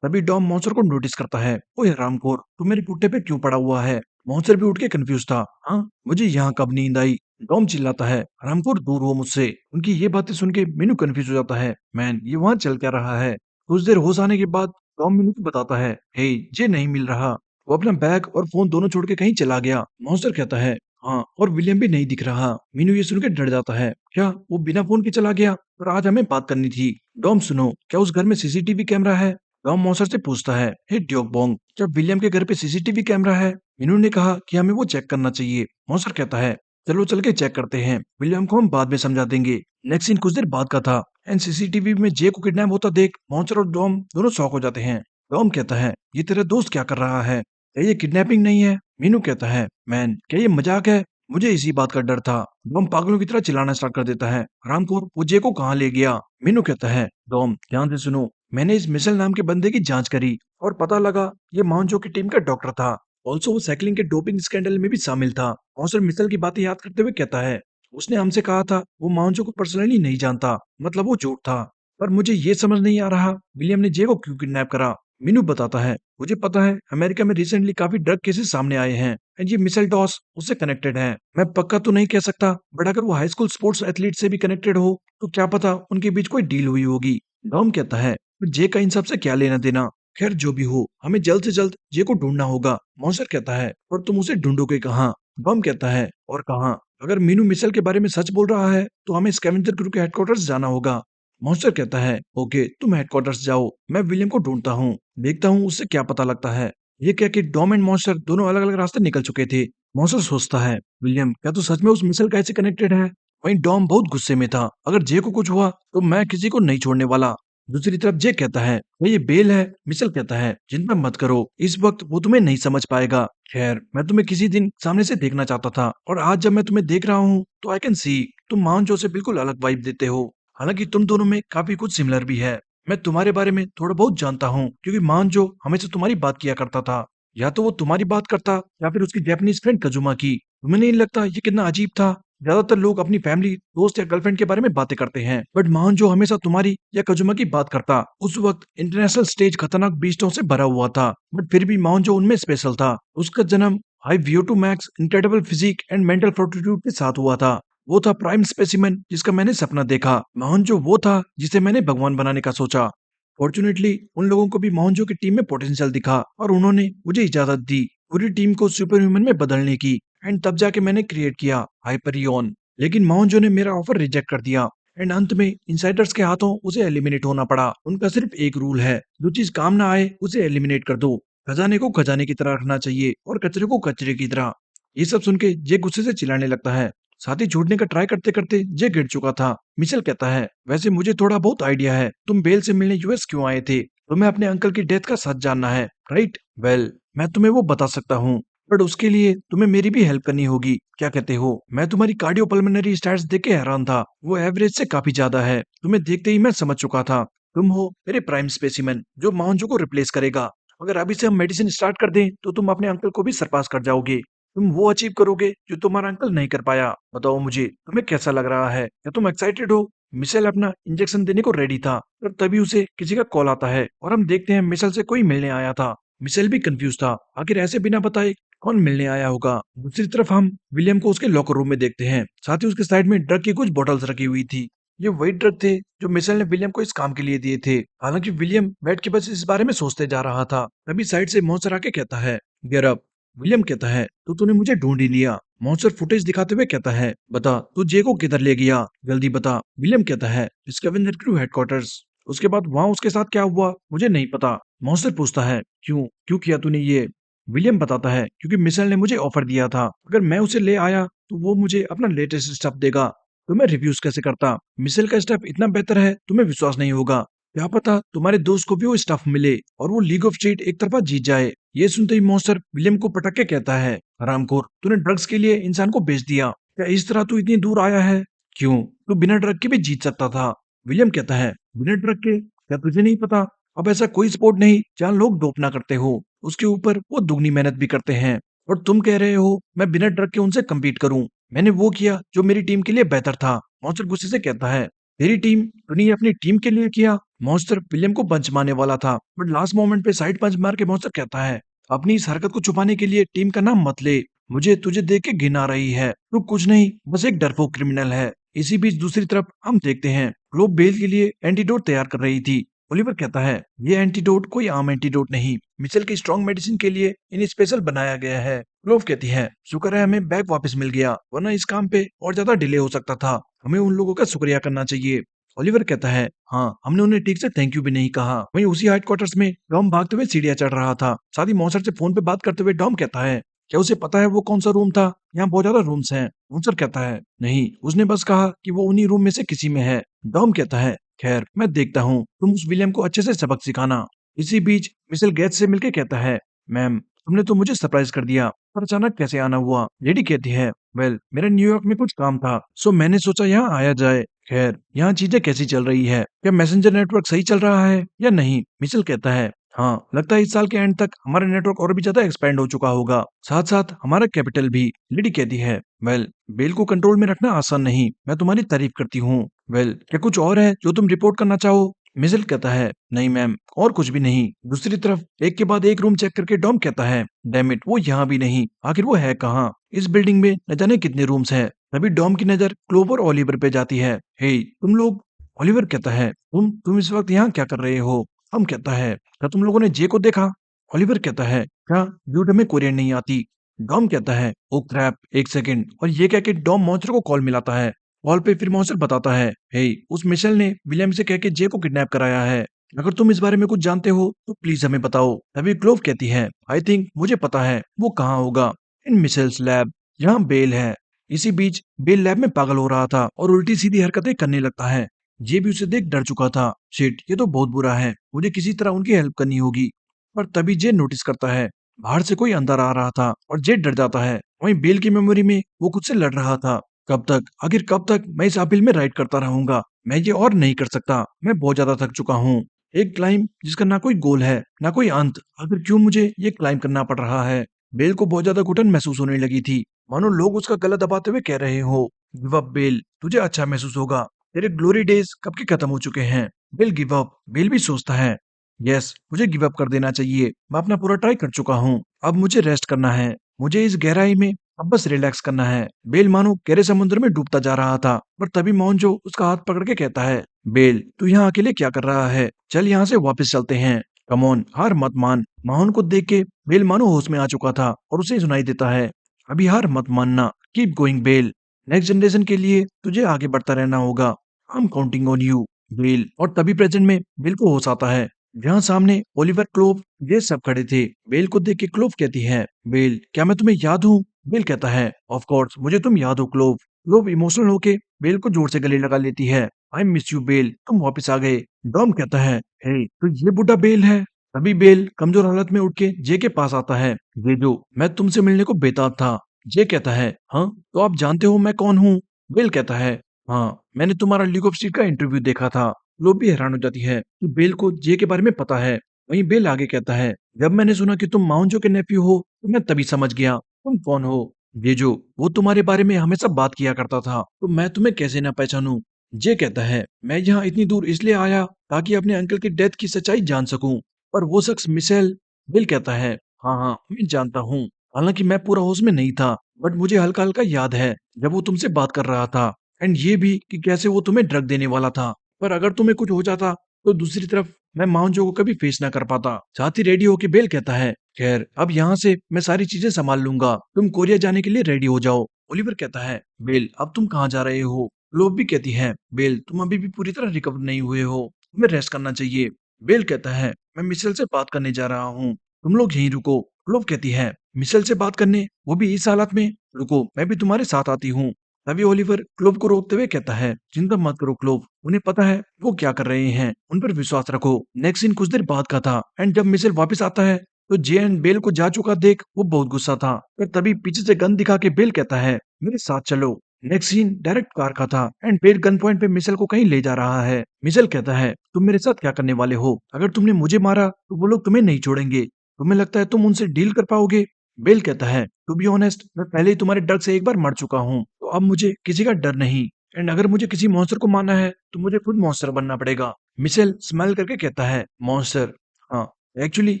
तभी डॉम मॉन्स्टर को नोटिस करता है, ओए हरामखोर, तू मेरे पुट्टे पे क्यों पड़ा हुआ है। मॉन्स्टर भी उठ के कंफ्यूज था। हाँ, मुझे यहाँ कब नींद आई। डॉम चिल्लाता है, हरामखोर दूर हो मुझसे। उनकी ये बातें सुन के मीनू कंफ्यूज हो जाता है, मैन ये वहाँ चल क्या रहा है। कुछ देर होश आने के बाद टॉम मीनू को बताता है, हे, जे नहीं मिल रहा, वो अपना बैग और फोन दोनों छोड़ के कहीं चला गया। मॉन्स्टर कहता है, हाँ, और विलियम भी नहीं दिख रहा। मीनू ये सुन के डर जाता है, क्या वो बिना फोन के चला गया। और आज हमें बात करनी थी। डॉम सुनो, क्या उस घर में सीसीटीवी कैमरा है। टॉम मॉन्स्टर से पूछता है, हे ड्योक बोंग, क्या विलियम के घर पे सीसीटीवी कैमरा है। मीनू ने कहा कि हमें वो चेक करना चाहिए। मॉन्स्टर कहता है, चलो चल के चेक करते हैं, विलियम को हम बाद में समझा देंगे। नेक्स्ट सीन कुछ देर बाद का था एंड सीसीटीवी में जे को किडनैप होता देख मॉन्स्टर और डॉम दोनों शॉक हो जाते हैं। डॉम कहता है, ये तेरा दोस्त क्या कर रहा है, क्या ये किडनैपिंग नहीं है। मीनू कहता है, मैन, क्या ये मजाक है, मुझे इसी बात का डर था। डॉम पागलों की तरह चिल्लाना स्टार्ट कर देता है, रामखोर, वो जे को कहाँ ले गया। मीनू कहता है, डॉम ध्यान से सुनो, मैंने इस मिशेल नाम के बंदे की जांच करी और पता लगा ये माउंजो की टीम का डॉक्टर था। ऑल्सो वो साइकिलिंग के डोपिंग स्कैंडल में भी शामिल था। मॉन्स्टर मिशेल की बातें याद करते हुए कहता है, उसने हमसे कहा था वो माउंजो को पर्सनली नहीं जानता, मतलब वो झूठ था। पर मुझे ये समझ नहीं आ रहा विलियम ने जे को क्यों किडनैप करा। मीनू बताता है, मुझे पता है अमेरिका में रिसेंटली काफी ड्रग केसेस सामने आए हैं एंड ये मिसेल डॉस उससे कनेक्टेड है। मैं पक्का तो नहीं कह सकता, बट अगर वो हाई स्कूल स्पोर्ट्स एथलीट से भी कनेक्टेड हो तो क्या पता उनके बीच कोई डील हुई होगी। डॉम कहता है, "तो जे का इन सब से क्या लेना देना? खैर जो भी हो, हमें जल्द से जल्द जे को ढूंढना होगा। मॉन्स्टर कहता है, और तुम उसे ढूंढोगे कहाँ? डॉम कहता है, और कहाँ? अगर मीनू मिसेल के बारे में सच बोल रहा है तो हमें स्कैवेंजर क्रू के हेडक्वार्टर्स जाना होगा। मॉन्स्टर कहता है, ओके तुम हेडक्वार्टर्स जाओ, मैं विलियम को ढूंढता हूँ, देखता हूँ उससे क्या पता लगता है। ये कह के डॉम एंड मॉन्स्टर दोनों अलग अलग रास्ते निकल चुके थे। मॉन्स्टर सोचता है, विलियम क्या तू सच में उस मिसाइल का ऐसे कनेक्टेड है? वहीं डॉम बहुत गुस्से में था, अगर जे को कुछ हुआ तो मैं किसी को नहीं छोड़ने वाला। दूसरी तरफ जे कहता है, "भाई, ये बेल है। मिशेल कहता है, चिंता मत करो, इस वक्त वो तुम्हें नहीं समझ पाएगा। खैर मैं तुम्हें किसी दिन सामने से देखना चाहता था, और आज जब मैं तुम्हें देख रहा हूँ तो आई कैन सी तुम माउंजो से बिल्कुल अलग वाइब देते हो। हालांकि तुम दोनों में काफी कुछ सिमिलर भी है। मैं तुम्हारे बारे में थोड़ा बहुत जानता हूँ क्योंकि माउंजो हमेशा तुम्हारी बात किया करता था। या तो वो तुम्हारी बात करता या फिर उसकी जापानीज फ्रेंड कजुमा की। तुम्हें नहीं लगता ये कितना अजीब था? ज्यादातर लोग अपनी फैमिली, दोस्त या गर्लफ्रेंड के बारे में बातें करते हैं, बट माउंजो हमेशा तुम्हारी या कजुमा की बात करता। उस वक्त इंटरनेशनल स्टेज खतरनाक बीस्टों से भरा हुआ था, बट फिर भी माउंजो उनमें स्पेशल था। उसका जन्म high VO2 max, incredible physique and mental fortitude के साथ हुआ था। वो था प्राइम स्पेसिमेन जिसका मैंने सपना देखा। मोहनजो वो था जिसे मैंने भगवान बनाने का सोचा। फॉर्चुनेटली उन लोगों को भी मोहनजो की टीम में पोटेंशियल दिखा और उन्होंने मुझे इजाजत दी पूरी टीम को सुपर ह्यूमन में बदलने की। एंड तब जाके मैंने क्रिएट किया हाइपरियन। लेकिन मोहनजो ने मेरा ऑफर रिजेक्ट कर दिया एंड अंत में इनसाइडर्स के हाथों उसे एलिमिनेट होना पड़ा। उनका सिर्फ एक रूल है, जो चीज काम ना आए उसे एलिमिनेट कर दो। खजाने को खजाने की तरह रखना चाहिए और कचरे को कचरे की तरह। ये सब सुन के जे गुस्से से चिल्लाने लगता है। साथ ही छूटने का ट्राई करते करते जे गिर चुका था। मिशेल कहता है, वैसे मुझे थोड़ा बहुत आइडिया है, तुम बेल से मिलने यूएस क्यों आए थे? तुम्हें अपने अंकल की डेथ का सच जानना है, राइट? वेल, मैं तुम्हें वो बता सकता हूँ, बट उसके लिए तुम्हें मेरी भी हेल्प करनी होगी। क्या कहते हो? मैं तुम्हारी कार्डियोपल्मोनरी स्टैट्स देख के हैरान था, वो एवरेज से काफी ज्यादा है। तुम्हें देखते ही मैं समझ चुका था, तुम हो मेरे प्राइम स्पेसिमेन जो माउंजो को रिप्लेस करेगा। अगर अभी से हम मेडिसिन स्टार्ट कर दें तो तुम अपने अंकल को भी सरपास कर जाओगे। तुम वो अचीव करोगे जो तुम्हारा अंकल नहीं कर पाया। बताओ मुझे, तुम्हें कैसा लग रहा है? क्या तुम एक्साइटेड हो? मिशेल अपना इंजेक्शन देने को रेडी था, पर तभी उसे किसी का कॉल आता है और हम देखते हैं मिशेल से कोई मिलने आया था। मिशेल भी कंफ्यूज था, आखिर ऐसे बिना बताए कौन मिलने आया होगा। दूसरी तरफ हम विलियम को उसके लॉकर रूम में देखते हैं, साथ ही उसके साइड में ड्रग की कुछ बोतल्स रखी हुई थी। ये वही ड्रग थे जो मिशेल ने विलियम को इस काम के लिए दिए थे। हालांकि विलियम बैठ के बस इस बारे में सोचते जा रहा था, तभी साइड से मॉन्स्टर आके कहता है, गेट अप। विलियम कहता है, तो तूने मुझे ढूंढ ही लिया। मॉन्स्टर फुटेज दिखाते हुए कहता है, बता तू जे को किधर ले गया, जल्दी बता। विलियम कहता है, स्कैवेंजर क्रू हेडक्वार्टर्स। उसके बाद वहां उसके साथ क्या हुआ मुझे नहीं पता। मॉन्स्टर पूछता है, क्यों क्यों किया तूने ये? विलियम बताता है, क्योंकि मिशेल ने मुझे ऑफर दिया था, अगर मैं उसे ले आया तो वो मुझे अपना लेटेस्ट स्टफ देगा, तो मैं रिव्यूज कैसे करता? मिशेल का स्टफ इतना बेहतर है तुम्हें विश्वास नहीं होगा। क्या पता तुम्हारे दोस्त को भी वो स्टफ मिले और वो लीग ऑफ स्ट्रीट एक तरफा जीत जाए। ये सुनते ही मॉन्स्टर विलियम को पटक के कहता है, हरामखोर, तूने ड्रग्स के लिए इंसान को बेच दिया। क्या इस तरह तू इतनी दूर आया है? क्यों, तू बिना ड्रग के भी जीत सकता था। विलियम कहता है, बिना ड्रग के? क्या तुझे नहीं पता, अब ऐसा कोई स्पोर्ट नहीं जहाँ लोग डोप ना करते हो, उसके ऊपर वो दुगनी मेहनत भी करते हैं। और तुम कह रहे हो मैं बिना ड्रग के उनसे कम्पीट करूं? मैंने वो किया जो मेरी टीम के लिए बेहतर था। मॉन्स्टर गुस्से से कहता है, तेरी टीम? तूने ये अपनी टीम के लिए किया? मॉन्स्टर विलियम को पंच मारने वाला था, बट लास्ट मोमेंट पे साइड पंच मार के मॉन्स्टर कहता है, अपनी इस हरकत को छुपाने के लिए टीम का नाम मत ले। मुझे तुझे देख के घिन आ रही है। तू कुछ नहीं, बस एक डरपोक क्रिमिनल है। इसी बीच दूसरी तरफ हम देखते हैं ग्लोब बेल के लिए एंटीडोट तैयार कर रही थी। ओलिवर कहता है, ये एंटीडोट कोई आम एंटीडोट नहीं, मिचेल की स्ट्रॉन्ग मेडिसिन के लिए इन स्पेशल बनाया गया है। ग्लोव कहती है, शुक्र है हमें बैग वापस मिल गया, वरना इस काम पे और ज्यादा डिले हो सकता था। हमें उन लोगों का शुक्रिया करना चाहिए। ओलिवर कहता है, हाँ हमने उन्हें ठीक से थैंक यू भी नहीं कहा। वहीं उसी हेडक्वार्टर्स में डॉम भागते हुए सीढ़ियां चढ़ रहा था, साथ ही मॉन्स्टर से फोन पे बात करते हुए डॉम कहता है, क्या उसे पता है वो कौन सा रूम था? यहाँ बहुत ज्यादा रूम्स हैं। मॉन्स्टर कहता है, नहीं, उसने बस कहा कि वो उन्हीं रूम में से किसी में है। डॉम कहता है, खैर मैं देखता हूँ, तुम उस विलियम को अच्छे से सबक सिखाना। इसी बीच मिशेल गैस से मिलके कहता है, मैम तुमने तो मुझे सरप्राइज कर दिया, पर अचानक कैसे आना हुआ? लेडी कहती है, वेल मेरा न्यूयॉर्क में कुछ काम था, सो मैंने सोचा यहाँ आया जाए। खैर यहाँ चीजें कैसी चल रही है? क्या मैसेंजर नेटवर्क सही चल रहा है या नहीं? मिशेल कहता है, हाँ लगता है इस साल के एंड तक हमारा नेटवर्क और भी ज्यादा एक्सपेंड हो चुका होगा, साथ साथ हमारा कैपिटल भी। लेडी कहती है, वेल बेल को कंट्रोल में रखना आसान नहीं, मैं तुम्हारी तारीफ करती हूँ। वेल क्या कुछ और है जो तुम रिपोर्ट करना चाहो? मिजेल कहता है, नहीं मैम, और कुछ भी नहीं। दूसरी तरफ एक के बाद एक रूम चेक करके डॉम कहता है, डैम इट, वो यहाँ भी नहीं, आखिर वो है कहाँ? इस बिल्डिंग में न जाने कितने रूम्स हैं। तभी डॉम की नजर क्लोव और ओलिवर पे जाती है। हे तुम लोग। ओलिवर कहता है, तुम इस वक्त यहाँ क्या कर रहे हो? हम कहता है, क्या तुम लोगों ने जे को देखा? ओलिवर कहता है, क्या ड्यूड हमें कोरियन नहीं आती? डॉम कहता है, ओ क्रैप, एक सेकंड। और ये कह के डॉम मॉन्स्टर को कॉल मिलाता है। कॉल पे फिर मॉन्स्टर बताता है, हे उस मिशेल ने विलियम से कह के जे को किडनैप कराया है। अगर तुम इस बारे में कुछ जानते हो तो प्लीज हमें बताओ। तभी क्लोव कहती है, आई थिंक मुझे पता है वो कहाँ होगा। इन मिशेल्स लैब। यहाँ बेल है। इसी बीच बेल लैब में पागल हो रहा था और उल्टी सीधी हरकतें करने लगता है। ये भी उसे देख डर चुका था। शिट, ये तो बहुत बुरा है, मुझे किसी तरह उनकी हेल्प करनी होगी। पर तभी जे नोटिस करता है, बाहर से कोई अंदर आ रहा था और जे डर जाता है। वहीं बेल की मेमोरी में वो खुद से लड़ रहा था, कब तक, आखिर कब तक मैं इस अपील में राइड करता रहूंगा? मैं ये और नहीं कर सकता, मैं बहुत ज्यादा थक चुका हूँ। एक क्लाइंब जिसका ना कोई गोल है ना कोई अंत, आखिर क्यों मुझे ये क्लाइंब करना पड़ रहा है? बेल को बहुत ज्यादा घुटन महसूस होने लगी थी, मानो लोग उसका गला दबाते हुए कह रहे हो, गिव अप बेल, तुझे अच्छा महसूस होगा, तेरे ग्लोरी डेज कब के खत्म हो चुके हैं। Bell give up. बेल भी सोचता है, यस मुझे गिव अप कर देना चाहिए, मैं अपना पूरा ट्राई कर चुका हूँ, अब मुझे रेस्ट करना है, मुझे इस गहराई में अब बस रिलैक्स करना है। बेल मानो गहरे समुद्र में डूबता जा रहा था, पर तभी मोहनजो उसका हाथ पकड़ के कहता है, बेल तू यहाँ अकेले क्या कर रहा है? चल यहाँ से वापस चलते हैं। कमोन, हार मत मान। मोहन को देख के बेल मानो होश में आ चुका था और उसे सुनाई देता है, अभी हार मत मानना, keep going Bell, next generation के लिए तुझे आगे बढ़ता रहना होगा, I am counting on you Bell. और तभी प्रेजेंट में बेल को होश आता है, जहाँ सामने ओलिवर, क्लोव ये सब खड़े थे। बेल को देख के क्लोव कहती है, बेल क्या मैं तुम्हें याद हूँ? बेल कहता है, ऑफ कोर्स मुझे तुम याद हो क्लोव। क्लोव इमोशनल होके बेल को जोर से गले लगा लेती है, आई मिस यू बेल, तुम वापस आ गए। डॉम कहता है, हे तो ये बुढ़ा बेल है। तभी बेल कमजोर हालत में उठ के जे के पास आता है, ये जो मैं तुमसे मिलने को बेताब था। जे कहता है, हाँ तो आप जानते हो मैं कौन हूँ? बेल कहता है, हाँ मैंने तुम्हारा लीग ऑफ स्ट्रीट का इंटरव्यू देखा था। लोग भी हैरान हो जाती है कि बेल को जे के बारे में पता है। वहीं बेल आगे कहता है, जब मैंने सुना कि तुम माउंजो के नेफ्यू हो तो मैं तभी समझ गया तुम कौन हो। ये जो वो तुम्हारे बारे में हमेशा बात किया करता था, तो मैं तुम्हें कैसे ना पहचानूं? जे कहता है, मैं यहाँ इतनी दूर इसलिए आया ताकि अपने अंकल की डेथ की सच्चाई जान सकूं। पर वो शख्स मिशेल। बेल कहता है, हाँ हाँ मैं जानता हूँ, हालांकि मैं पूरा होश में नहीं था, बट मुझे हल्का हल्का याद है जब वो तुमसे बात कर रहा था, एंड ये भी कि कैसे वो तुम्हें ड्रग देने वाला था। पर अगर तुम्हें कुछ हो जाता तो दूसरी तरफ मैं माउंजो को कभी फेस ना कर पाता। साथ ही रेडी होके बेल कहता है, खैर अब यहाँ से मैं सारी चीजें संभाल लूंगा, तुम कोरिया जाने के लिए रेडी हो जाओ। ओलिवर कहता है, बेल अब तुम कहाँ जा रहे हो? लोब भी कहती है, बेल तुम अभी भी पूरी तरह रिकवर नहीं हुए हो, तुम्हें रेस्ट करना चाहिए। बेल कहता है, मैं मिशेल से बात करने जा रहा हूँ, तुम लोग यहीं रुको। लोब कहती है, मिशेल से बात करने, वो भी इस हालत में? रुको मैं भी तुम्हारे साथ आती हूँ। तभी ओलिवर क्लोव को रोकते हुए कहता है, चिंता मत करो क्लोव, उन्हें पता है वो क्या कर रहे हैं, उन पर विश्वास रखो। नेक्स्ट सीन कुछ देर बाद का था, एंड जब मिशेल वापस आता है तो जे एंड बेल को जा चुका देख वो बहुत गुस्सा था। पर तभी पीछे से गन दिखा के बेल कहता है, मेरे साथ चलो। नेक्स्ट सीन डायरेक्ट कार का था, एंड बेल गन पॉइंट पे मिशेल को कहीं ले जा रहा है। मिशेल कहता है, तुम मेरे साथ क्या करने वाले हो? अगर तुमने मुझे मारा तो वो लोग तुम्हें नहीं छोड़ेंगे, तुम्हें लगता है तुम उनसे डील कर पाओगे? बेल कहता है, टू बी ऑनेस्ट मैं पहले ही तुम्हारे डर से एक बार मर चुका हूँ, तो अब मुझे किसी का डर नहीं, एंड अगर मुझे किसी मॉन्स्टर को मारना है तो मुझे खुद मॉन्स्टर बनना पड़ेगा। मिशेल स्माइल करके कहता है, मॉन्स्टर? हाँ एक्चुअली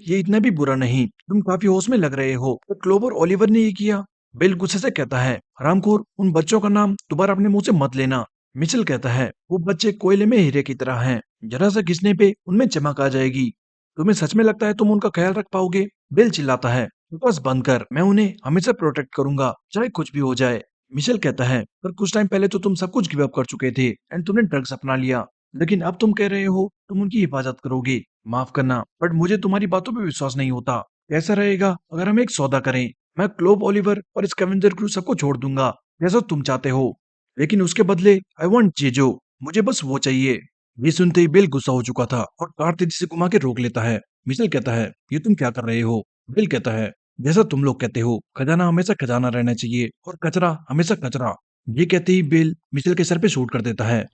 ये इतना भी बुरा नहीं, तुम काफी होश में लग रहे हो, तो क्लोव और ओलिवर ने ये किया। बेल गुस्से से कहता है, हरामखोर, उन बच्चों का नाम दोबारा अपने मुंह से मत लेना। मिशेल कहता है, वो बच्चे कोयले में हीरे की तरह हैं, जरा सा घिसने पे उनमें चमक आ जाएगी। तुम्हें सच में लगता है तुम उनका ख्याल रख पाओगे? बेल चिल्लाता है, बस बंद कर, मैं उन्हें हमेशा प्रोटेक्ट करूंगा चाहे कुछ भी हो जाए। मिशेल कहता है, पर कुछ टाइम पहले तो तुम सब कुछ गिव अप कर चुके थे एंड तुमने ड्रग्स अपना लिया, लेकिन अब तुम कह रहे हो तुम उनकी हिफाजत करोगे। माफ करना बट मुझे तुम्हारी बातों पे विश्वास नहीं होता। कैसा रहेगा अगर हम एक सौदा करें? मैं क्लोव, ओलिवर और स्कैवेंजर क्रू सबको छोड़ दूंगा जैसा तुम चाहते हो, लेकिन उसके बदले आई वांट जीजो, मुझे बस वो चाहिए। ये सुनते ही बिल गुस्सा हो चुका था और कार तेजी से घुमा के रोक लेता है। मिशेल कहता है, ये तुम क्या कर रहे हो? बिल कहता है, जैसा तुम लोग कहते हो, खजाना हमेशा खजाना रहना चाहिए और कचरा हमेशा कचरा। ये कहते ही बिल मिशेल के सर पे शूट कर देता है।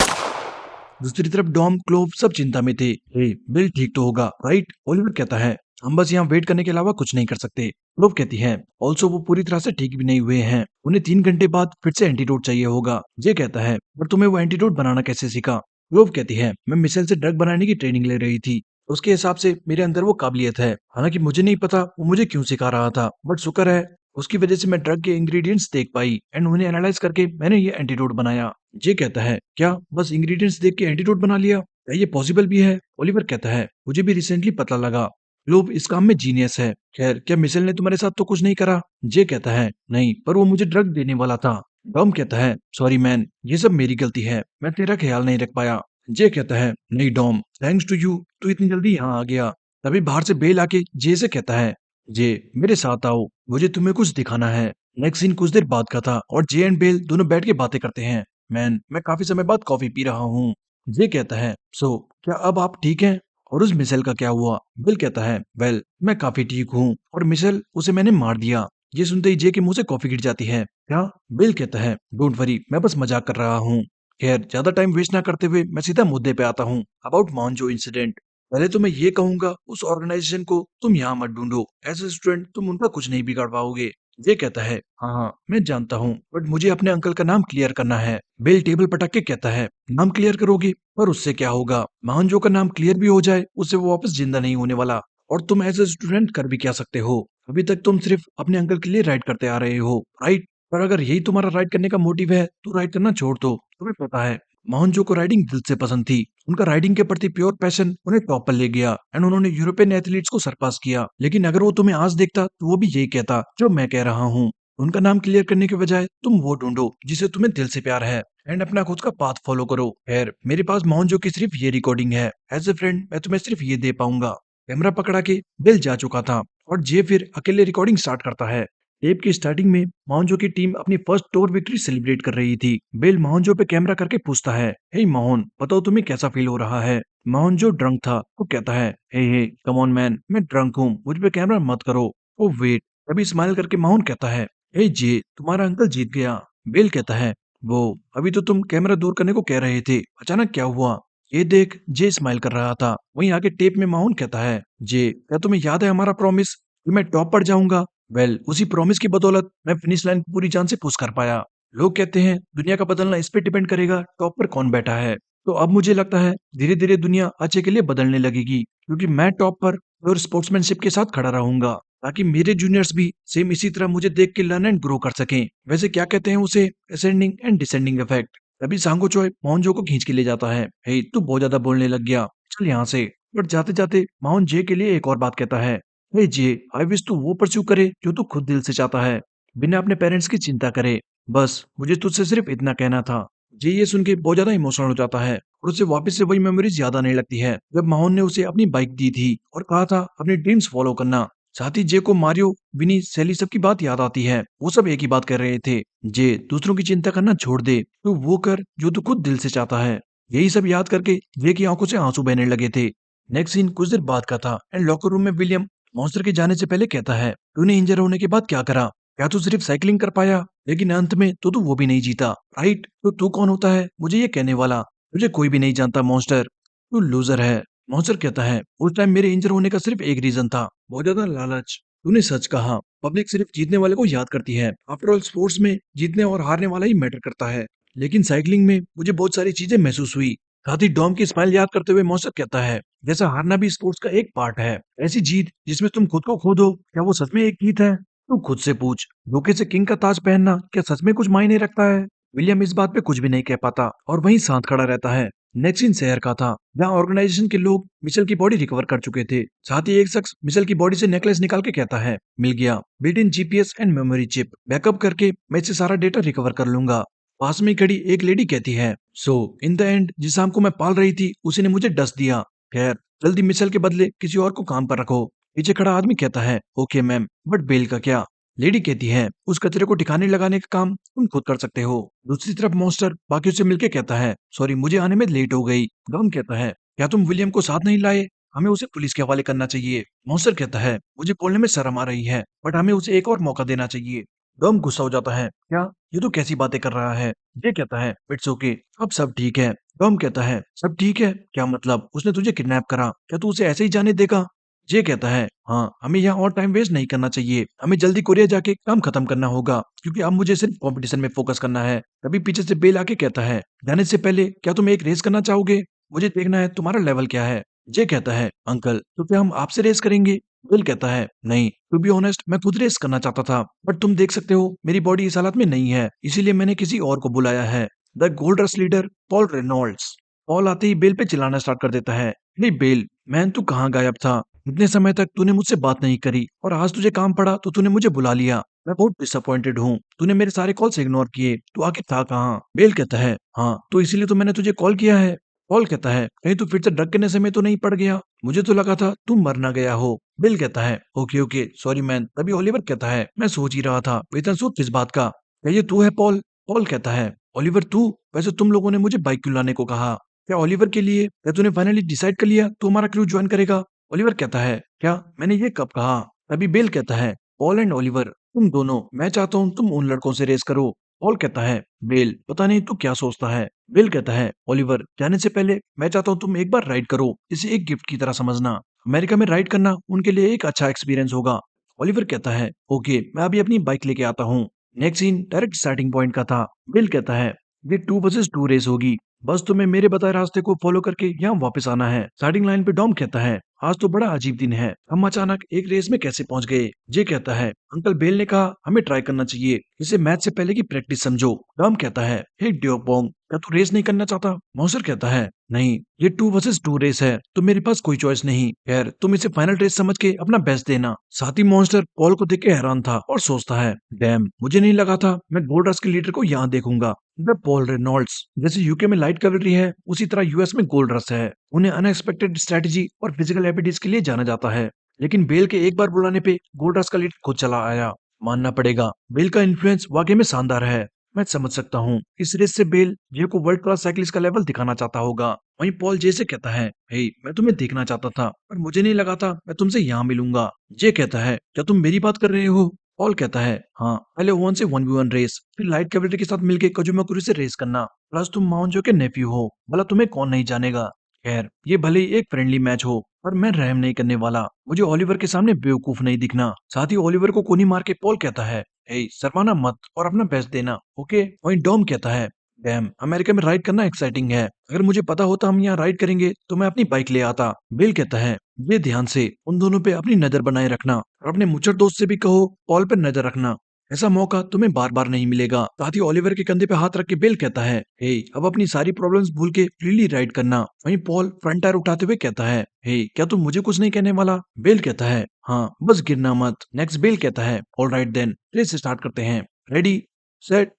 दूसरी तरफ डॉम, क्लोव सब चिंता में थे। हे बिल ठीक तो होगा राइट? ओलिवर कहता है, हम बस यहाँ वेट करने के अलावा कुछ नहीं कर सकते। क्लोव कहती है, ऑल्सो वो पूरी तरह से ठीक भी नहीं हुए हैं, उन्हें 3 घंटे बाद फिर से एंटीडोट चाहिए होगा। ये कहता है, पर तुम्हें वो एंटीडोट बनाना कैसे सीखा? ग्लोव कहती है, मैं मिसाइल से ड्रग बनाने की ट्रेनिंग ले रही थी। उसके हिसाब से मेरे अंदर वो काबिलियत है। हालांकि मुझे नहीं पता वो मुझे क्यों सिखा रहा था, बट शुक्र है उसकी वजह से मैं ड्रग के इंग्रेडिएंट्स देख पाई एंड उन्हें एनालाइज करके मैंने ये एंटीडोट बनाया। जे कहता है, क्या बस इंग्रेडिएंट्स देख के एंटीडोट बना लिया? क्या ये पॉसिबल भी है? ओलिवर कहता है, मुझे भी रिसेंटली पता लगा। ग्लोव इस काम में जीनियस है। खैर, क्या मिसाइल ने तुम्हारे साथ तो कुछ नहीं करा? जे कहता है, नहीं, पर वो मुझे ड्रग देने वाला था। टॉम कहता है, सॉरी मैन, ये सब मेरी गलती है, मैं तेरा ख्याल नहीं रख पाया। जे कहता है, नहीं डॉम, थैंक्स टू यू तू इतनी जल्दी यहाँ आ गया। तभी बाहर से बेल आके जे से कहता है, जे मेरे साथ आओ, मुझे तुम्हें कुछ दिखाना है। नेक्स्ट सीन कुछ देर बाद का था और जे एंड बेल दोनों बैठ के बातें करते हैं। मैन, मैं काफी समय बाद कॉफी पी रहा हूँ। जे कहता है, सो क्या अब आप ठीक हैं? और उस मिसाइल का क्या हुआ? बिल कहता है, वेल मैं काफी ठीक हूँ और मिसाइल उसे मैंने मार दिया। ये सुनते ही जे के मुंह से कॉफी गिर जाती है। क्या? बिल कहता है, डोंट वरी, मैं बस मजाक कर रहा हूँ। खैर, ज्यादा टाइम वेस्ट ना करते हुए मैं सीधा मुद्दे पे आता हूँ, अबाउट मॉन्जो इंसिडेंट। पहले तो मैं ये कहूंगा, उस ऑर्गेनाइजेशन को तुम यहाँ मत ढूंढो। एज ए स्टूडेंट तुम उनका कुछ नहीं बिगाड़ पाओगे। ये कहता है, हाँ हाँ मैं जानता हूँ, बट मुझे अपने अंकल का नाम क्लियर करना है। बिल टेबल पटक के कहता है, नाम क्लियर करोगे? पर उससे क्या होगा? महानजो का नाम क्लियर भी हो जाए, उससे वो वापस जिंदा नहीं होने वाला। और तुम एज ए स्टूडेंट कर भी क्या सकते हो? अभी तक तुम सिर्फ अपने अंकल के लिए राइड करते आ रहे हो, राइट? पर अगर यही तुम्हारा राइड करने का मोटिव है तो राइड करना छोड़ दो। तुम्हें पता है, मोहनजो को राइडिंग दिल से पसंद थी। उनका राइडिंग के प्रति प्योर पैशन उन्हें टॉप पर ले गया एंड उन्होंने यूरोपियन एथलीट्स को सरपास किया। लेकिन अगर वो तुम्हें आज देखता तो वो भी यही कहता जो मैं कह रहा हूँ। उनका नाम क्लियर करने के बजाय तुम वो ढूंढो जिसे तुम्हें दिल से प्यार है एंड अपना खुद का पाथ फॉलो करो। खैर, मेरे पास मोहनजो की सिर्फ ये रिकॉर्डिंग है। एज ए फ्रेंड मैं तुम्हें सिर्फ ये दे पाऊंगा। कैमरा पकड़ा के बिल जा चुका था और जे फिर अकेले रिकॉर्डिंग स्टार्ट करता है। टेप की स्टार्टिंग में मोहनजो की टीम अपनी फर्स्ट टूर विक्ट्री सेलिब्रेट कर रही थी। बिल मोहनजो पे कैमरा करके पूछता है, हे मोहन, बताओ तुम्हें कैसा फील हो रहा है? मोहनजो ड्रंक था, वो कहता है, हे कम ऑन मैन, मैं ड्रंक हूँ, मुझ पे कैमरा मत करो। Oh wait. तभी स्माइल करके मोहन कहता है, हे जे, तुम्हारा अंकल जीत गया। बिल कहता है, वो अभी तो तुम कैमरा दूर करने को कह रहे थे, अचानक क्या हुआ? ये देख जे स्माइल कर रहा था। वहीं आगे टेप में मोहन कहता है, जे क्या तुम्हें याद है हमारा प्रॉमिस कि मैं टॉप पर जाऊंगा? वेल, उसी प्रॉमिस की बदौलत मैं फिनिश लाइन पूरी जान से पुश कर पाया। लोग कहते हैं दुनिया का बदलना इस पे डिपेंड करेगा टॉप पर कौन बैठा है। तो अब मुझे लगता है धीरे धीरे दुनिया अच्छे के लिए बदलने लगेगी, क्योंकि मैं टॉप पर और स्पोर्ट्समैनशिप के साथ खड़ा रहूंगा, ताकि मेरे जूनियर्स भी सेम इसी तरह मुझे देख के लर्न एंड ग्रो कर सकें। वैसे क्या कहते हैं उसे, असेंडिंग एंड डिसेंडिंग इफेक्ट। तभी सांगो चोय मोहनजो को खींच के ले जाता है। हे, तू बहुत ज्यादा बोलने लग गया, चल यहाँ से। बट जाते जाते मोहन जे के लिए एक और बात कहता है, हे जे, आई विश तू वो परस्यू करे जो तू खुद दिल से चाहता है, बिना अपने पेरेंट्स की चिंता करे। बस मुझे तुझसे सिर्फ इतना कहना था। जे ये सुन के बहुत ज्यादा इमोशनल हो जाता है और उसे वापस से वही मेमोरीज याद आने लगती है जब मोहन ने उसे अपनी बाइक दी थी और कहा था अपनी ड्रीम्स फॉलो करना। साथ ही जे को मारियो, विनी, सैली सबकी बात याद आती है। वो सब एक ही बात कर रहे थे, जे दूसरों की चिंता करना छोड़ दे, तू वो कर जो तू खुद दिल से चाहता है। यही सब याद करके जे की आंखों से आंसू बहने लगे थे। नेक्स्ट सीन कुछ देर बाद का था एंड लॉकर रूम में विलियम मॉन्स्टर के जाने से पहले कहता है, तूने इंजर होने के बाद क्या करा? क्या तू सिर्फ साइकिलिंग कर पाया? लेकिन अंत में तो तू वो भी नहीं जीता, राइट? तो तू कौन होता है मुझे ये कहने वाला? तुझे कोई भी नहीं जानता मॉन्स्टर, तू लूजर है। मॉन्स्टर कहता है, उस टाइम मेरे इंजर होने का सिर्फ एक रीजन था, बहुत ज्यादा लालच। तूने सच कहा, पब्लिक सिर्फ जीतने वाले को याद करती है। आफ्टर ऑल स्पोर्ट्स में जीतने और हारने वाला ही मैटर करता है। लेकिन साइकिलिंग में मुझे बहुत सारी चीजें महसूस हुई। साथ ही डॉम की स्माइल याद करते हुए मॉन्स्टर कहता है, जैसा हारना भी स्पोर्ट्स का एक पार्ट है। ऐसी जीत जिसमें तुम खुद को खो दो, क्या वो सच में एक जीत है? तू खुद से पूछ, धोखे से किंग का ताज पहनना क्या सच में कुछ मायने रखता है? विलियम इस बात पे कुछ भी नहीं कह पाता और वहीं शांत खड़ा रहता है। नेक्स्ट सीन शहर का था, जहाँ ऑर्गेनाइजेशन के लोग मिशेल की बॉडी रिकवर कर चुके थे। साथ ही एक शख्स मिशेल की बॉडी से नेकलेस निकाल के कहता है, मिल गया, built in GPS and memory chip, backup करके मैं इससे सारा डेटा रिकवर कर लूंगा। पास में खड़ी एक लेडी कहती है, सो इन द एंड जिस शाम को मैं पाल रही थी उसी ने मुझे डस दिया। खैर, जल्दी मिशेल के बदले किसी और को काम पर रखो। पीछे खड़ा आदमी कहता है, ओके मैम, बट बेल का क्या? लेडी कहती है, उस कचरे को ठिकाने लगाने का काम तुम खुद कर सकते हो। दूसरी तरफ मॉन्स्टर बाकियों से मिलके कहता है, सॉरी मुझे आने में लेट हो गई। डॉन कहता है, क्या तुम विलियम को साथ नहीं लाए? हमें उसे पुलिस के हवाले करना चाहिए। मॉन्स्टर कहता है, मुझे बोलने में शर्म आ रही है, बट हमें उसे एक और मौका देना चाहिए। डॉम गुस्सा हो जाता है, क्या ये तो कैसी बातें कर रहा है? ये कहता है, इट्स ओके, अब सब ठीक है। डॉम कहता है, सब ठीक है क्या? मतलब उसने तुझे किडनैप करा, क्या तू उसे ऐसे ही जाने देगा? जे कहता है, हाँ, हमें यहाँ और टाइम वेस्ट नहीं करना चाहिए। हमें जल्दी कोरिया जाके काम खत्म करना होगा, क्योंकि अब मुझे सिर्फ कंपटीशन में फोकस करना है। तभी पीछे से बेल आके कहता है, जाने से पहले क्या तुम एक रेस करना चाहोगे? मुझे देखना है तुम्हारा लेवल क्या है। जे कहता है, अंकल, तो क्या हम आपसे रेस करेंगे? बिल कहता है, नहीं, टू बी ऑनेस्ट मैं खुद रेस करना चाहता था, बट तुम देख सकते हो मेरी बॉडी इस हालत में नहीं है, इसीलिए मैंने किसी और को बुलाया है। The gold rush leader Paul Reynolds. Paul आते ही बेल पे चिल्लाना स्टार्ट कर देता है, नहीं बेल, मैन तू कहाँ गायब था? इतने समय तक तूने मुझसे बात नहीं करी और आज तुझे काम पड़ा तो तूने मुझे बुला लिया। मैं बहुत डिसअपॉइंटेड हूँ। तूने मेरे सारे कॉल्स इग्नोर किए। तू आखिर था कहाँ? बेल कहता है, हाँ, तो इसीलिए तो मैंने तुझे कॉल किया है। पॉल कहता है, कहीं तू फिर से ड्रग के नशे में तो नहीं पड़ गया? मुझे तो लगा था तू मर ना गया हो। बिल कहता है, ओके ओके सॉरी मैन। तभी ओलिवर कहता है, मैं सोच ही रहा था इतना सूट किस बात का? क्या ये तू है पॉल? पॉल कहता है, ओलिवर तू? वैसे तुम लोगों ने मुझे बाइक क्यों लाने को कहा? क्या ओलिवर के लिए? क्या तूने फाइनली डिसाइड कर लिया तू हमारा क्रू ज्वाइन करेगा? ओलिवर कहता है, क्या मैंने ये कब कहा? तभी बेल कहता है, पॉल एंड ओलिवर, तुम दोनों, मैं चाहता हूँ तुम उन लड़कों से रेस करो। पॉल कहता है, बेल, पता नहीं तू क्या सोचता है। बेल कहता है, ओलिवर, जाने से पहले मैं चाहता हूँ तुम एक बार राइड करो, इसे एक गिफ्ट की तरह समझना। अमेरिका में राइड करना उनके लिए एक अच्छा एक्सपीरियंस होगा। ओलिवर कहता है, ओके, मैं अभी अपनी बाइक लेके आता हूँ। Next scene direct starting point का था। बिल कहता है, ये 2 वर्सेस 2 रेस होगी। बस तुम्हें मेरे बताए रास्ते को फॉलो करके यहाँ वापस आना है। स्टार्टिंग लाइन पे डॉम कहता है, आज तो बड़ा अजीब दिन है, हम अचानक एक रेस में कैसे पहुंच गए? जे कहता है, अंकल बेल ने कहा हमें ट्राई करना चाहिए, इसे मैच से पहले की प्रैक्टिस समझो। डॉम कहता है, हे ड्योपोंग, क्या तू रेस नहीं करना चाहता? मौसर कहता है, नहीं, ये 2 वर्सेस 2 रेस है, तो मेरे पास कोई चॉइस नहीं। खैर, तुम इसे फाइनल रेस समझ के अपना बेस्ट देना। साथी मॉन्स्टर पॉल को देख के हैरान था और सोचता है, डैम, मुझे नहीं लगा था मैं गोल्ड रश के लीडर को यहाँ देखूंगा। द पॉल रेनॉल्ड्स, जैसे यूके में लाइट कैवलरी है, उसी तरह यूएस में गोल्ड रश है। उन्हें अनएक्सपेक्टेड स्ट्रेटजी और फिजिकल एबिलिटीज के लिए जाना जाता है। लेकिन बेल के एक बार बुलाने पे गोल्ड रश का लीडर खुद चला आया। मानना पड़ेगा, बेल का इन्फ्लुएंस वाकई में शानदार है। मैं समझ सकता हूँ इस रेस से बेल जे को वर्ल्ड क्लास साइकिलिस्ट का लेवल दिखाना चाहता होगा। वहीं पॉल जे से कहता है, हे, मैं तुम्हें देखना चाहता था पर मुझे नहीं लगा था मैं तुमसे यहाँ मिलूंगा। जे कहता है, क्या तुम मेरी बात कर रहे हो? पॉल कहता है, हाँ, पहले 1 से 1v1 रेस, फिर लाइट कैवलरी के साथ मिलकर कजुमाकुरी से रेस करना। प्लस तुम माउंजो के नेफ्यू हो, भला तुम्हें कौन नहीं जानेगा। खैर, ये भले ही एक फ्रेंडली मैच हो, पर मैं रहम नहीं करने वाला। मुझे ओलिवर के सामने बेवकूफ नहीं दिखना। साथ ही ओलिवर को कोनी मार के पॉल कहता है, हे, शर्माना मत और अपना बेस्ट देना, ओके? वहीं डॉम कहता है, डैम, अमेरिका में राइड करना एक्साइटिंग है। अगर मुझे पता होता हम यहाँ राइड करेंगे तो मैं अपनी बाइक ले आता। बिल कहता है, ये ध्यान से उन दोनों पे अपनी नजर बनाए रखना और अपने मुचड़ दोस्त से भी कहो पॉल पर नजर रखना। ऐसा मौका तुम्हें बार बार नहीं मिलेगा। साथ ही ओलिवर के कंधे पे हाथ रख के बिल कहता है, हे, अब अपनी सारी प्रॉब्लम्स भूल के फ्रीली राइड करना। वहीं पॉल फ्रंट टायर उठाते हुए कहता है, हे, क्या तुम मुझे कुछ नहीं कहने वाला? बिल कहता है, हाँ, बस गिरना मत। नेक्स्ट बिल कहता है, all right then, race start करते हैं। Ready, set,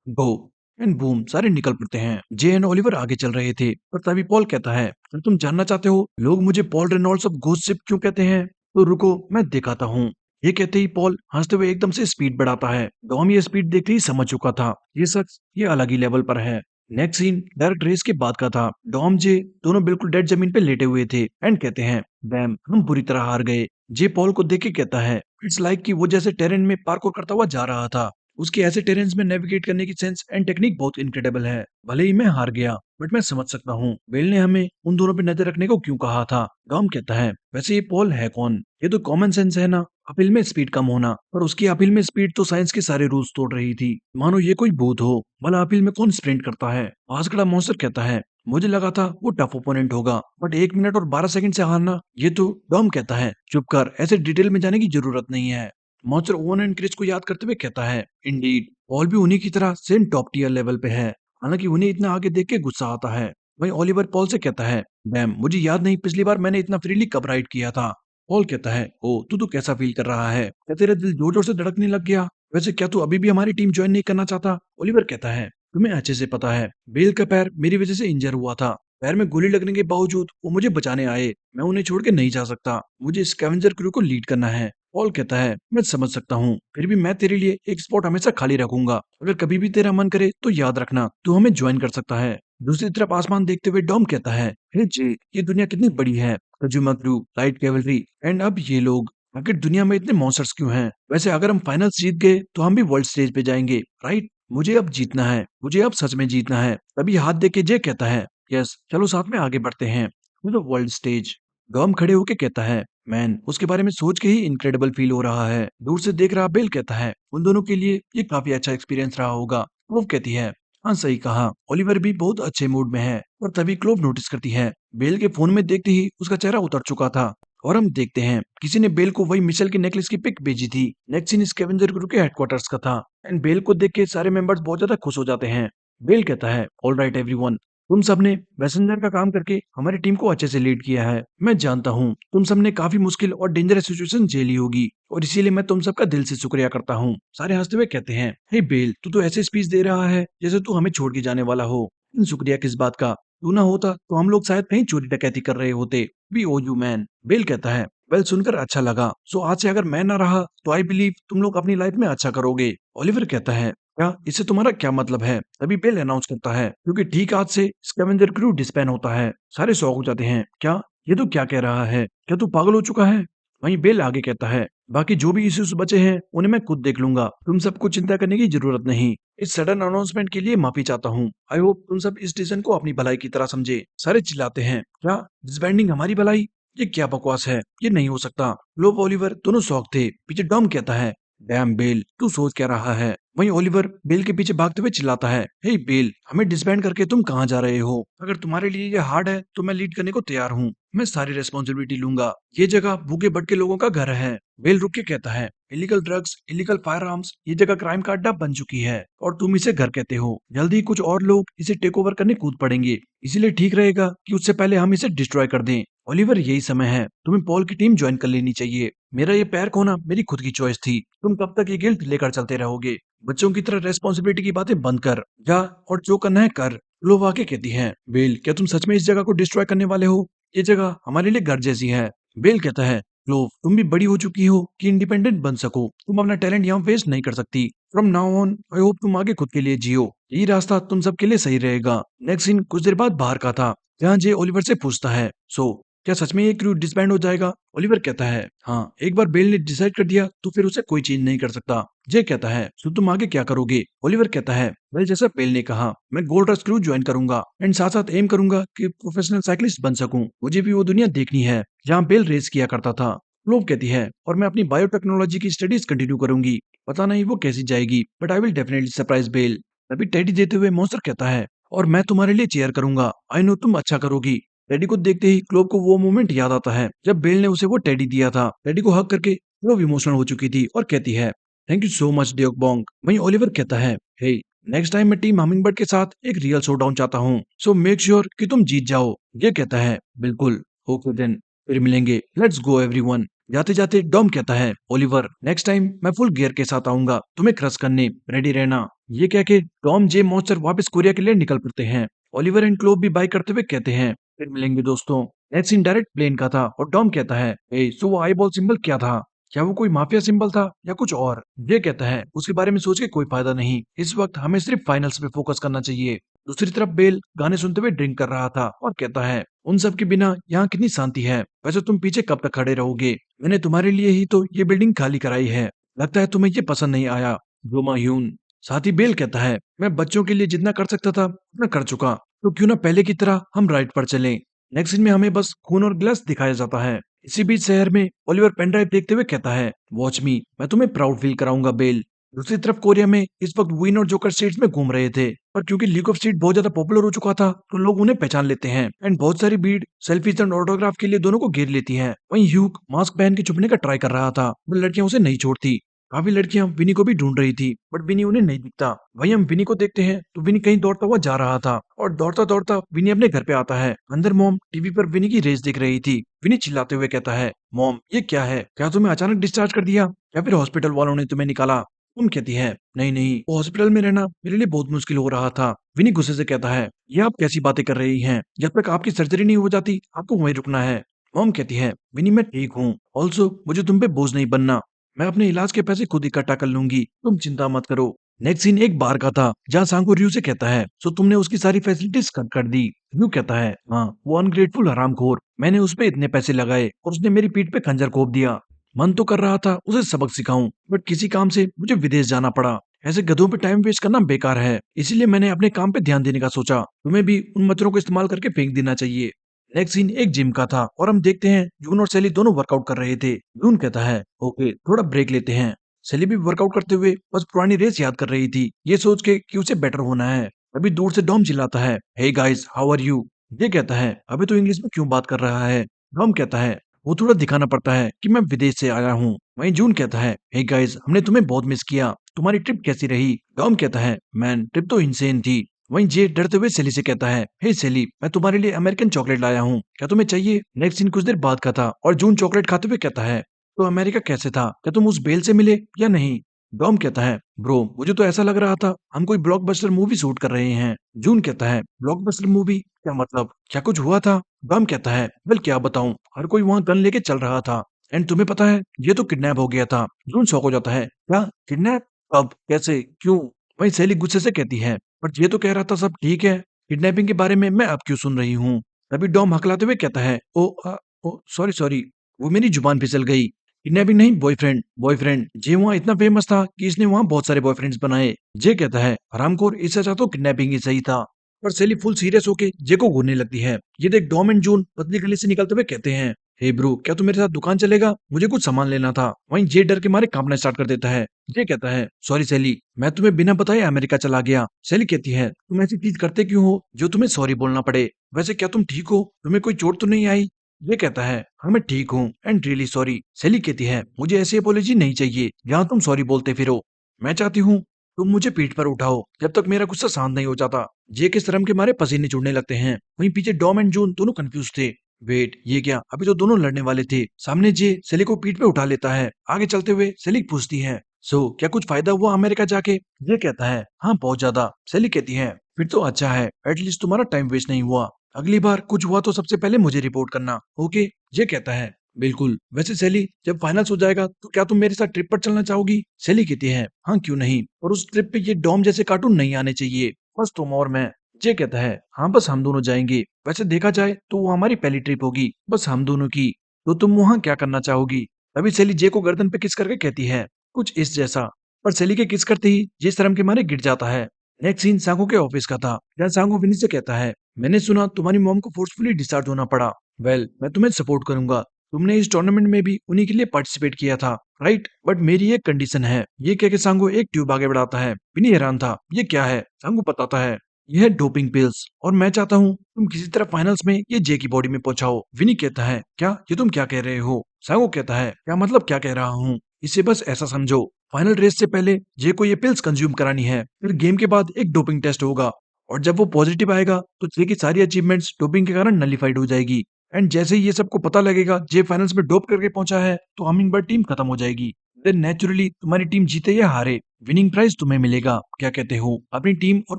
go. And boom, सारे निकल पड़ते हैं। जे एंड ओलिवर आगे चल रहे थे, पर तभी पॉल कहता है, अगर तुम जानना चाहते हो लोग मुझे Paul Reynolds of ghost ship क्यों कहते हैं, तो रुको मैं दिखाता हूँ। ये कहते ही पॉल हंसते हुए एकदम से स्पीड बढ़ाता है। डॉम ये स्पीड देखते ही समझ चुका था, ये शख्स ये अलग ही लेवल पर है। नेक्स्ट सीन डायरेक्ट रेस के बाद का था। डॉम जे दोनों बिल्कुल डेड जमीन पे लेटे हुए थे एंड कहते हैं, बैम, हम बुरी तरह हार गए। जे पॉल को देख के कहता है, इट्स लाइक कि वो जैसे टेरेन में पार्कोर करता हुआ जा रहा था। उसकी ऐसे टेरेन्स में नेविगेट करने की सेंस एंड टेक्निक बहुत इनक्रेडिबल है। भले ही मैं हार गया, बट मैं समझ सकता हूँ बेल ने हमें उन दोनों पे नजर रखने को क्यों कहा था। डॉम कहता है, वैसे ये पॉल है कौन? ये तो कॉमन सेंस है ना, अपील में स्पीड कम होना। पर उसकी अपील में स्पीड तो साइंस के सारे रूल्स तोड़ रही थी, मानो ये कोई भूत हो। भला अपील में कौन स्प्रिंट करता है? पास खड़ा मॉन्स्टर कहता है, मुझे लगा था वो टफ ओपोनेंट होगा, बट 1 मिनट और 12 सेकंड से हारना, ये तो। डॉम कहता है, चुप कर, ऐसे डिटेल में जाने की जरूरत नहीं है। मॉन्स्टर ओवन एंड क्रिस को याद करते हुए कहता है, इंडीड, पॉल भी उन्हीं की तरह सेम टॉप टियर लेवल पे है, हालांकि उन्हें इतना आगे देख के गुस्सा आता है। वहीं ओलिवर पॉल से कहता है, मैम, मुझे याद नहीं पिछली बार मैंने इतना फ्रीली कब राइड किया था। पॉल कहता है, ओ, तू तो कैसा फील कर रहा है? क्या तेरा दिल जोर जोर से धड़कने लग गया? वैसे क्या तू अभी भी हमारी टीम ज्वाइन नहीं करना चाहता? ओलिवर कहता है, तुम्हें अच्छे से पता है बेल का पैर मेरी वजह से इंजर हुआ था। पैर में गोली लगने के बावजूद वो मुझे बचाने आए। मैं उन्हें छोड़ के नहीं जा सकता, मुझे स्कैवेंजर क्रू को लीड करना है। पॉल कहता है, मैं समझ सकता हूँ, फिर भी मैं तेरे लिए एक स्पॉट हमेशा खाली रखूंगा। अगर कभी भी तेरा मन करे तो याद रखना, तू हमें ज्वाइन कर सकता है। दूसरी तरफ आसमान देखते हुए डॉम कहता है, हे जी, ये दुनिया कितनी बड़ी है। कजुमा क्रू, लाइट कैवलरी एंड अब ये लोग, आखिर दुनिया में इतने मॉन्स्टर्स क्यों हैं? वैसे अगर हम फाइनल जीत गए तो हम भी वर्ल्ड स्टेज पे जाएंगे, राइट? मुझे अब जीतना है, मुझे अब सच में जीतना है। तभी हाथ देके जे कहता है, यस, चलो साथ में आगे बढ़ते हैं to the world stage. Dom खड़े होके कहता है, मैन, उसके बारे में सोच के ही इनक्रेडिबल फील हो रहा है। दूर से देख रहा बेल कहता है, उन दोनों के लिए ये काफी अच्छा एक्सपीरियंस रहा होगा। वो कहती है, हाँ सही कहा। ओलिवर भी बहुत अच्छे मूड में है। और तभी क्लोव नोटिस करती है, बेल के फोन में देखते ही उसका चेहरा उतर चुका था। और हम देखते हैं किसी ने बेल को वही मिशेल के नेकलेस की पिक भेजी थी। नेक्स्ट सीन स्कैवेंजर क्रू के हेडक्वार्टर्स का था। एंड बेल को देख के सारे मेंबर्स बहुत ज्यादा खुश हो जाते हैं। बेल कहता है, ऑल राइट एवरीवन, तुम सबने मैसेंजर का काम करके हमारी टीम को अच्छे से लीड किया है। मैं जानता हूँ तुम सबने काफी मुश्किल और डेंजरस सिचुएशन झेली होगी, और इसीलिए मैं तुम सबका दिल से शुक्रिया करता हूँ। सारे हंसते हुए कहते हैं, हे बेल, तू तो ऐसे स्पीच दे रहा है जैसे तू हमें छोड़ के जाने वाला हो। शुक्रिया किस बात का? तू ना होता तो हम लोग शायद कहीं चोरी डकैती कर रहे होते। We owe you man. Bell कहता है, वेल सुनकर अच्छा लगा। सो आज से अगर मैं ना रहा तो आई बिलीव तुम लोग अपनी लाइफ में अच्छा करोगे। ओलिवर कहता है, क्या इससे तुम्हारा क्या मतलब है? तभी बेल अनाउंस करता है, क्योंकि ठीक आज से स्कैवेंजर क्रू डिस्बैंड होता है। सारे शॉक हो जाते हैं, क्या? ये तो क्या कह रहा है? क्या तू पागल हो चुका है? वहीं बेल आगे कहता है, बाकी जो भी इश्यूज बचे हैं उन्हें मैं खुद देख लूंगा। तुम सबको चिंता करने की जरूरत नहीं। इस सडन अनाउंसमेंट के लिए माफी चाहता हूँ। आई होप तुम सब इस डिसीजन को अपनी भलाई की तरह समझे। सारे चिल्लाते हैं, क्या डिसबैंडिंग हमारी भलाई? ये क्या बकवास है? ये नहीं हो सकता। लोब ओलिवर दोनों शौक थे। पीछे डॉम कहता है, डैम बेल, तू सोच क्या रहा है? वहीं ओलिवर बेल के पीछे भागते हुए चिल्लाता है, हे बेल, हमें डिसबैंड करके तुम कहाँ जा रहे हो? अगर तुम्हारे लिए ये हार्ड है तो मैं लीड करने को तैयार हूँ। मैं सारी रेस्पॉन्सिबिलिटी लूंगा। ये जगह भूखे भटके लोगों का घर है। बेल रुक के कहता है, illegal drugs, illegal fire arms, ये जगह क्राइम का अड्डा बन चुकी है और तुम इसे घर कहते हो। जल्दी ही कुछ और लोग इसे टेक ओवर करने कूद पड़ेंगे। इसीलिए ठीक रहेगा कि उससे पहले हम इसे डिस्ट्रॉय कर दें। ओलिवर, यही समय है। तुम्हें पॉल की टीम ज्वाइन कर लेनी चाहिए। मेरा ये पैर खोना मेरी खुद की चॉइस थी। तुम कब तक ये गिल्ट लेकर चलते रहोगे? बच्चों की तरह रेस्पॉन्सिबिलिटी की बातें बंद कर। जा और जो करना है कर। लो वाके कहती है, बेल, क्या तुम सच में इस जगह को डिस्ट्रॉय करने वाले हो? ये जगह हमारे लिए घर जैसी है। बेल कहता है, क्लोव, तुम भी बड़ी हो चुकी हो कि इंडिपेंडेंट बन सको। तुम अपना टैलेंट यहाँ वेस्ट नहीं कर सकती। From now on I hope तुम आगे खुद के लिए जियो। यही रास्ता तुम सबके लिए सही रहेगा। नेक्स्ट सीन कुछ देर बाद बाहर का था, जहाँ जे ओलिवर से पूछता है, सो क्या सच में ये क्रू डिसबैंड हो जाएगा? ओलिवर कहता है, हाँ, एक बार बेल ने डिसाइड कर दिया तो फिर उसे कोई चेंज नहीं कर सकता। जे कहता है, सो तुम आगे क्या करोगे? ओलिवर कहता है, वेल जैसा बेल ने कहा, मैं गोल्ड रश क्रू ज्वाइन करूंगा एंड साथ साथ एम करूंगा कि प्रोफेशनल साइकिलिस्ट बन सकूं। मुझे भी वो दुनिया देखनी है जहाँ बेल रेस किया करता था। क्लोव कहती है, और मैं अपनी बायोटेक्नोलॉजी की स्टडीज कंटिन्यू करूंगी। पता नहीं वो कैसी जाएगी, but I will definitely surprise Bell. तभी टेडी देते हुए मॉन्स्टर कहता है, और मैं तुम्हारे लिए चेयर करूंगा। आई नो तुम अच्छा करोगी। टेडी को देखते ही क्लोव को वो मोमेंट याद आता है जब बेल ने उसे वो टेडी दिया था। टेडी को हक करके क्लोव इमोशनल हो चुकी थी और कहती है, थैंक यू सो मच डियोक बोंग। वहीं ओलिवर कहता है, हे, नेक्स्ट टाइम मैं टीम हमिंगबर्ड के साथ एक रियल शोडाउन चाहता हूँ, सो मेक श्योर कि तुम जीत जाओ। ये कहता है, बिल्कुल, ओके देन, फिर मिलेंगे, लेट्स गो एवरीवन। जाते जाते डॉम कहता है, ओलिवर, नेक्स्ट टाइम मैं फुल गियर के साथ आऊंगा तुम्हें क्रश करने, रेडी रहना। ये कह के टॉम, जे, मॉन्स्टर वापस कोरिया के लिए निकल पड़ते हैं। ओलिवर एंड क्लोव भी बाय करते हुए कहते हैं, फिर मिलेंगे दोस्तों। नेक्स्ट सीन डायरेक्ट प्लेन का था और टॉम कहता है, ए, सो वो आईबॉल सिंबल क्या था? क्या वो कोई माफिया सिंबल था या कुछ और? ये कहता है, उसके बारे में सोच के कोई फायदा नहीं। इस वक्त हमें सिर्फ फाइनल्स पे फोकस करना चाहिए। दूसरी तरफ बेल गाने सुनते हुए ड्रिंक कर रहा था और कहता है, उन सब के बिना यहाँ कितनी शांति है। वैसे तुम पीछे कब तक खड़े रहोगे? मैंने तुम्हारे लिए ही तो ये बिल्डिंग खाली कराई है। लगता है तुम्हें ये पसंद नहीं आया। जोमा ह्यून। साथ ही बेल कहता है, मैं बच्चों के लिए जितना कर सकता था उतना कर चुका, तो क्यों ना पहले की तरह हम राइड पर चलें। नेक्स्ट सीन में हमें बस खून और ग्लास दिखाया जाता है। इसी बीच शहर में ओलिवर पेनड्राइव देखते हुए कहता है, वॉच मी, मैं तुम्हें प्राउड फील कराऊंगा बेल। दूसरी तरफ कोरिया में इस वक्त विन और जोकर स्ट्रीट्स में घूम रहे थे, पर क्योंकि लीग ऑफ स्ट्रीट बहुत ज्यादा पॉपुलर हो चुका था तो लोग उन्हें पहचान लेते हैं एंड बहुत सारी भीड़ सेल्फीज एंड ऑटोग्राफ के लिए दोनों को घेर लेती है। वहीं ह्यूग मास्क पहन के छुपने का ट्राई कर रहा था, पर लड़कियां उसे नहीं छोड़ती। काफी लड़कियां विनी को भी ढूंढ रही थी, बट विनी उन्हें नहीं दिखता। वहीं हम विनी को देखते हैं तो विनी कहीं दौड़ता हुआ जा रहा था और दौड़ता दौड़ता विनी अपने घर पे आता है। अंदर मॉम टीवी पर विनी की रेस देख रही थी। विनी चिल्लाते हुए कहता है, मॉम, ये क्या है? क्या तुम्हें अचानक डिस्चार्ज कर दिया या फिर हॉस्पिटल वालों ने तुम्हें निकाला? तुम कहती है, नहीं नहीं, वो हॉस्पिटल में रहना मेरे लिए बहुत मुश्किल हो रहा था। विनी गुस्से से कहता है, ये आप कैसी बातें कर रही हैं? जब तक आपकी सर्जरी नहीं हो जाती आपको वहीं रुकना है। मॉम कहती है, विनी मैं ठीक हूँ। ऑल्सो मुझे तुम पे बोझ नहीं बनना। मैं अपने इलाज के पैसे खुद इकट्ठा कर लूंगी, तुम चिंता मत करो। नेक्स्ट सीन एक बार का था जहाँ सांगो रयू से कहता है, सो तुमने उसकी सारी फैसिलिटीज कट कर दी। रयू कहता है, हाँ, वो अनग्रेटफुल हरामखोर, मैंने उस पे इतने पैसे लगाए और उसने मेरी पीठ पे खंजर घोंप दिया। मन तो कर रहा था उसे सबक सिखाऊं, बट किसी काम से मुझे विदेश जाना पड़ा। ऐसे गधों पे टाइम वेस्ट करना बेकार है, इसीलिए मैंने अपने काम पे ध्यान देने का सोचा। तुम्हें भी उन मच्छरों को इस्तेमाल करके फेंक देना चाहिए। नेक्स्ट सीन एक जिम का था और हम देखते हैं जून और सेली दोनों वर्कआउट कर रहे थे। जून कहता है ओके थोड़ा ब्रेक लेते हैं। सेली भी वर्कआउट करते हुए बस पुरानी रेस याद कर रही थी, ये सोच के कि उसे बेटर होना है। अभी दूर से डॉम चिल्लाता है, hey guys how are you. ये कहता है अभी तो इंग्लिश में क्यों बात कर रहा है। डॉम कहता है वो थोड़ा दिखाना पड़ता है कि मैं विदेश से आया हूँ। वहीं जून कहता है हे गाइस हमने तुम्हें बहुत मिस किया, तुम्हारी ट्रिप कैसी रही। डॉम कहता है मैन ट्रिप तो इंसेन थी। वहीं जे डरते हुए सेली से कहता है हे सेली मैं तुम्हारे लिए अमेरिकन चॉकलेट लाया हूँ, क्या तुम्हें चाहिए। नेक्स्ट सीन कुछ देर बाद का था और जून चॉकलेट खाते हुए कहता है तो अमेरिका कैसे था, क्या तुम उस बेल से मिले या नहीं। डॉम कहता है ब्रो मुझे तो ऐसा लग रहा था हम कोई ब्लॉकबस्टर मूवी शूट कर रहे हैं। जून कहता है ब्लॉकबस्टर मूवी क्या मतलब, क्या कुछ हुआ था। डॉम कहता है वेल क्या बताऊं, हर कोई वहां गन लेके चल रहा था एंड तुम्हें पता है ये तो किडनैप हो गया था। जून शॉक हो जाता है क्या किडनैप, कब कैसे क्यों। वहीं सैली गुस्से से कहती है बट ये तो कह रहा था सब ठीक है, किडनैपिंग के बारे में मैं अब क्यों सुन रही हूँ। तभी डॉम हकलाते हुए कहता है ओ सॉरी सॉरी, वो मेरी जुबान फिसल गई। किडनैपिंग नहीं बॉयफ्रेंड बॉयफ्रेंड। जे वहाँ इतना फेमस था कि इसने वहाँ बहुत सारे बॉयफ्रेंड्स बनाए। जे कहता है हरामखोर इससे अच्छा तो किडनैपिंग ही सही था। पर सैली फुल सीरियस होके जे को घूरने लगती है। ये देख डॉम एंड जून पतली गली से निकलते हुए कहते हैं हे ब्रो क्या तू मेरे साथ दुकान चलेगा, मुझे कुछ सामान लेना था। वहीं जे डर के मारे कांपना स्टार्ट कर देता है। जे कहता है सॉरी सैली मैं तुम्हें बिना बताए अमेरिका चला गया। सैली कहती है तुम ऐसी चीज करते क्यों हो जो तुम्हें सॉरी बोलना पड़े, वैसे क्या तुम ठीक हो, तुम्हें कोई चोट तो नहीं आई। ये कहता है हाँ मैं ठीक हूँ एंड रियली सॉरी। सैली कहती है मुझे ऐसी अपोलॉजी नहीं चाहिए जहाँ तुम सॉरी बोलते फिरो। मैं चाहती हूँ तुम मुझे पीठ पर उठाओ जब तक मेरा गुस्सा शांत नहीं हो जाता। जे के शर्म के मारे पसीने छूटने लगते हैं। वहीं पीछे डॉम एंड जून दोनों कंफ्यूज थे। वेट ये क्या, अभी तो दोनों लड़ने वाले थे। सामने जे सेली को पीठ पे उठा लेता है। आगे चलते हुए सेली पूछती है सो क्या कुछ फायदा हुआ अमेरिका जाके। ये कहता है हाँ बहुत ज्यादा। सेली कहती है फिर तो अच्छा है, एटलीस्ट तुम्हारा टाइम वेस्ट नहीं हुआ। अगली बार कुछ हुआ तो सबसे पहले मुझे रिपोर्ट करना, ओके। ये कहता है बिल्कुल। वैसे सेली जब फाइनल्स हो जाएगा तो क्या तुम मेरे साथ ट्रिप पर चलना चाहोगी। सेली कहती है हाँ क्यों नहीं, और उस ट्रिप पे ये डॉम जैसे कार्टून नहीं आने चाहिए, बस तुम और मैं। जे कहता है हाँ बस हम दोनों जाएंगे, वैसे देखा जाए तो वो हमारी पहली ट्रिप होगी बस हम दोनों की, तो तुम वहाँ क्या करना चाहोगी। तभी सेली जे को गर्दन पे किस करके कहती है कुछ इस जैसा, पर सेली के किस करते ही जे शर्म के मारे गिर जाता है। नेक्स्ट सीन सांगो के ऑफिस का था जहाँ सांगो विनी से कहता है मैंने सुना तुम्हारी मॉम को फोर्सफुली डिस्चार्ज होना पड़ा। वेल मैं तुम्हें सपोर्ट करूंगा, तुमने इस टूर्नामेंट में भी उन्हीं के लिए पार्टिसिपेट किया था राइट, बट मेरी एक कंडीशन है। ये कह के सांगो एक ट्यूब आगे बढ़ाता है। विनी हैरान था ये क्या है। सांगो बताता है यह है डोपिंग पिल्स और मैं चाहता हूँ तुम किसी तरह फाइनल्स में ये जे की बॉडी में पहुंचाओ। विनी कहता है क्या ये तुम क्या कह रहे हो। सांगो कहता है क्या मतलब क्या कह रहा हूँ, इसे बस ऐसा समझो फाइनल रेस से पहले जे को ये पिल्स कंज्यूम करानी है, फिर गेम के बाद एक डोपिंग टेस्ट होगा और जब वो पॉजिटिव आएगा तो जे की सारी अचीवमेंट्स डोपिंग के कारण नलीफाइड हो जाएगी। एंड जैसे ही ये सबको पता लगेगा जे फाइनल्स में डोप करके पहुंचा है तो हमिंगबर्ड टीम खत्म हो जाएगी। देन नेचुरली तुम्हारी टीम जीते या हारे विनिंग प्राइज तुम्हें मिलेगा। क्या कहते हो, अपनी टीम और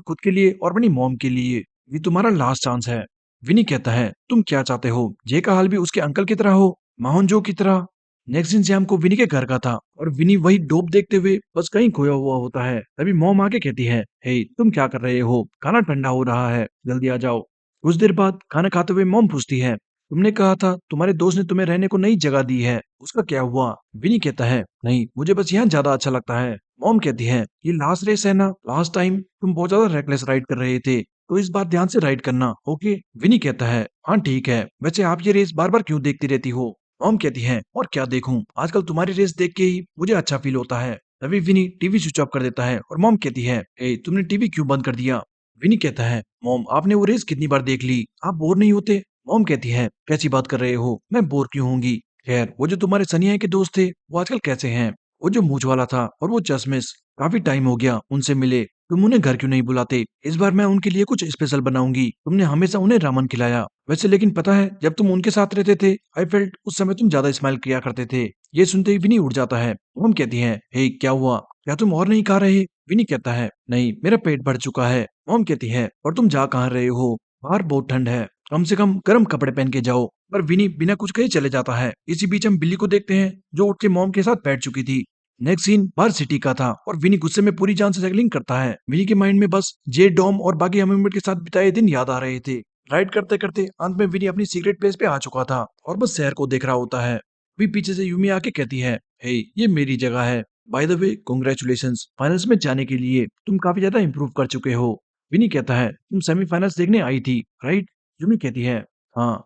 खुद के लिए और अपनी मॉम के लिए ये तुम्हारा लास्ट चांस है। विनी कहता है तुम क्या चाहते हो, जे का हाल भी उसके अंकल की तरह हो, माहौनजो की तरह। नेक्स्ट दिन शाम को विनी के घर का था और विनी वही डोप देखते हुए बस कहीं खोया हुआ होता है। तभी मॉम आके कहती है हे तुम क्या कर रहे हो, खाना ठंडा हो रहा है जल्दी आ जाओ। कुछ देर बाद खाना खाते हुए मॉम पूछती है तुमने कहा था तुम्हारे दोस्त ने तुम्हें रहने को नई जगह दी है, उसका क्या हुआ। विनी कहता है नहीं मुझे बस यहाँ ज्यादा अच्छा लगता है। मॉम कहती है ये लास्ट रेस है ना, लास्ट टाइम तुम बहुत ज्यादा रेकलेस राइड कर रहे थे तो इस बार ध्यान से राइड करना, ओके। विनी कहता है हाँ ठीक है, वैसे आप ये रेस बार बार क्यों देखती रहती हो। मॉम कहती है और क्या देखूं, आजकल तुम्हारी रेस देख के ही मुझे अच्छा फील होता है। तभी विनी टीवी स्विच ऑफ कर देता है और मॉम कहती है ए तुमने टीवी क्यों बंद कर दिया। विनी कहता है मॉम आपने वो रेस कितनी बार देख ली, आप बोर नहीं होते। मॉम कहती है कैसी बात कर रहे हो, मैं बोर क्यों होंगी। खैर वो जो तुम्हारे सनिया के दोस्त थे वो आजकल कैसे हैं, वो जो मूछ वाला था और वो चश्मिश, काफी टाइम हो गया उनसे मिले, तुम उन्हें घर क्यों नहीं बुलाते। इस बार मैं उनके लिए कुछ स्पेशल बनाऊंगी, तुमने हमेशा उन्हें रामन खिलाया। वैसे लेकिन पता है जब तुम उनके साथ रहते थे आई फेल्ट उस समय तुम ज्यादा स्माइल किया करते थे। ये सुनते ही विनी उड़ जाता है। मॉम कहती है हे क्या हुआ, क्या तुम और नहीं खा रहे। विनी कहता है नहीं मेरा पेट भर चुका है। मॉम कहती है और तुम जा कहाँ रहे हो, बाहर बहुत ठंड है, कम से कम गर्म कपड़े पहन के जाओ। पर विनी बिना कुछ कहे चले जाता है। इसी बीच हम बिल्ली को देखते हैं जो उठ के मॉम के साथ बैठ चुकी थी। नेक्स्ट सीन बाहर सिटी का था और विनी गुस्से में पूरी जान से जगलिंग करता है। विनी के माइंड में बस जे डॉम और बाकी हमिंगबर्ड के साथ बिताए दिन याद आ रहे थे। राइड करते करते अंत में विनी अपनी सीक्रेट प्लेस पे आ चुका था और बस शहर को देख रहा होता है। अभी पीछे से यूमी आके कहती है हे ये मेरी जगह है, by the way congratulations, finals में जाने के लिए तुम काफी ज्यादा इंप्रूव कर चुके हो। विनी कहता है तुम सेमीफाइनल्स देखने आई थी राइट। यूमी कहती है हाँ।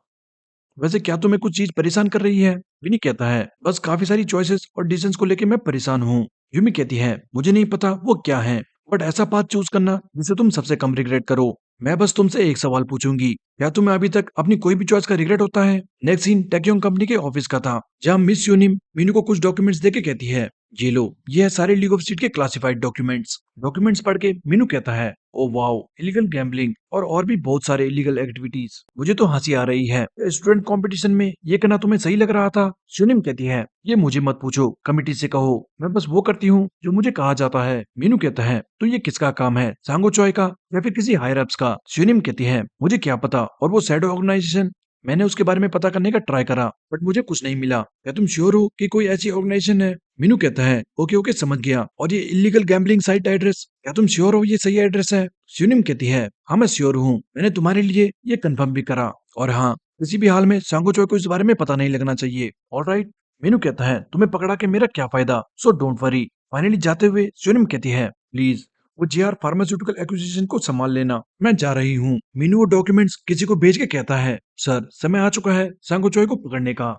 वैसे क्या तुम्हें कुछ चीज परेशान कर रही है? विनी कहता है, बस काफी सारी चॉइसेस और डिसीजंस को लेके मैं परेशान हूँ। यूमी कहती है, मुझे नहीं पता वो क्या है, बट ऐसा पाथ चूज करना जिसे तुम सबसे कम रिग्रेट करो। मैं बस तुमसे एक सवाल पूछूंगी, क्या तुम्हें अभी तक अपनी कोई भी चॉइस का रिग्रेट होता है? नेक्स्ट सीन टेक्योंग कंपनी के ऑफिस का था, जहाँ मिस यूनिम मीनू को कुछ डॉक्यूमेंट्स देके कहती है, ये लो, ये है सारे लीग ऑफ स्टेट के क्लासिफाइड डॉक्यूमेंट्स। डॉक्यूमेंट्स पढ़ के मीनू कहता है, ओ वाओ, इलीगल गैम्बलिंग और भी बहुत सारे इलीगल एक्टिविटीज। मुझे तो हंसी आ रही है। स्टूडेंट कंपटीशन में ये करना तुम्हें सही लग रहा था? सुनिम कहती है, ये मुझे मत पूछो, कमिटी से कहो, मैं बस वो करती हूँ जो मुझे कहा जाता है। मीनू कहता है, तो ये किसका काम है, सांगो चॉय का या फिर किसी हायर अप्स का? सुनिम कहती है, मुझे क्या पता, और वो शैडो ऑर्गेनाइजेशन, मैंने उसके बारे में पता करने का ट्राई करा, बट मुझे कुछ नहीं मिला। क्या तुम श्योर हो कि कोई ऐसी ऑर्गेनाइजेशन है? मीनू कहता है, ओके ओके समझ गया, और ये इलीगल गैम्बलिंग साइट एड्रेस, क्या तुम श्योर हो ये सही एड्रेस है? स्यूनिम कहती है, हाँ मैं श्योर हूँ, मैंने तुम्हारे लिए ये कंफर्म भी करा, और हाँ, किसी भी हाल में सांगो चोय को इस बारे में पता नहीं लगना चाहिए। ऑलराइट। मीनू कहता है, तुम्हें पकड़ा के मेरा क्या फायदा, सो डोंट वरी। फाइनली जाते हुए स्यूनिम कहती है, प्लीज वो जेआर फार्मास्यूटिकल एक्विजिशन को संभाल लेना, मैं जा रही हूँ। मीनू वो डॉक्यूमेंट्स किसी को भेज के कहता है, सर समय आ चुका है सांगो चोय को पकड़ने का।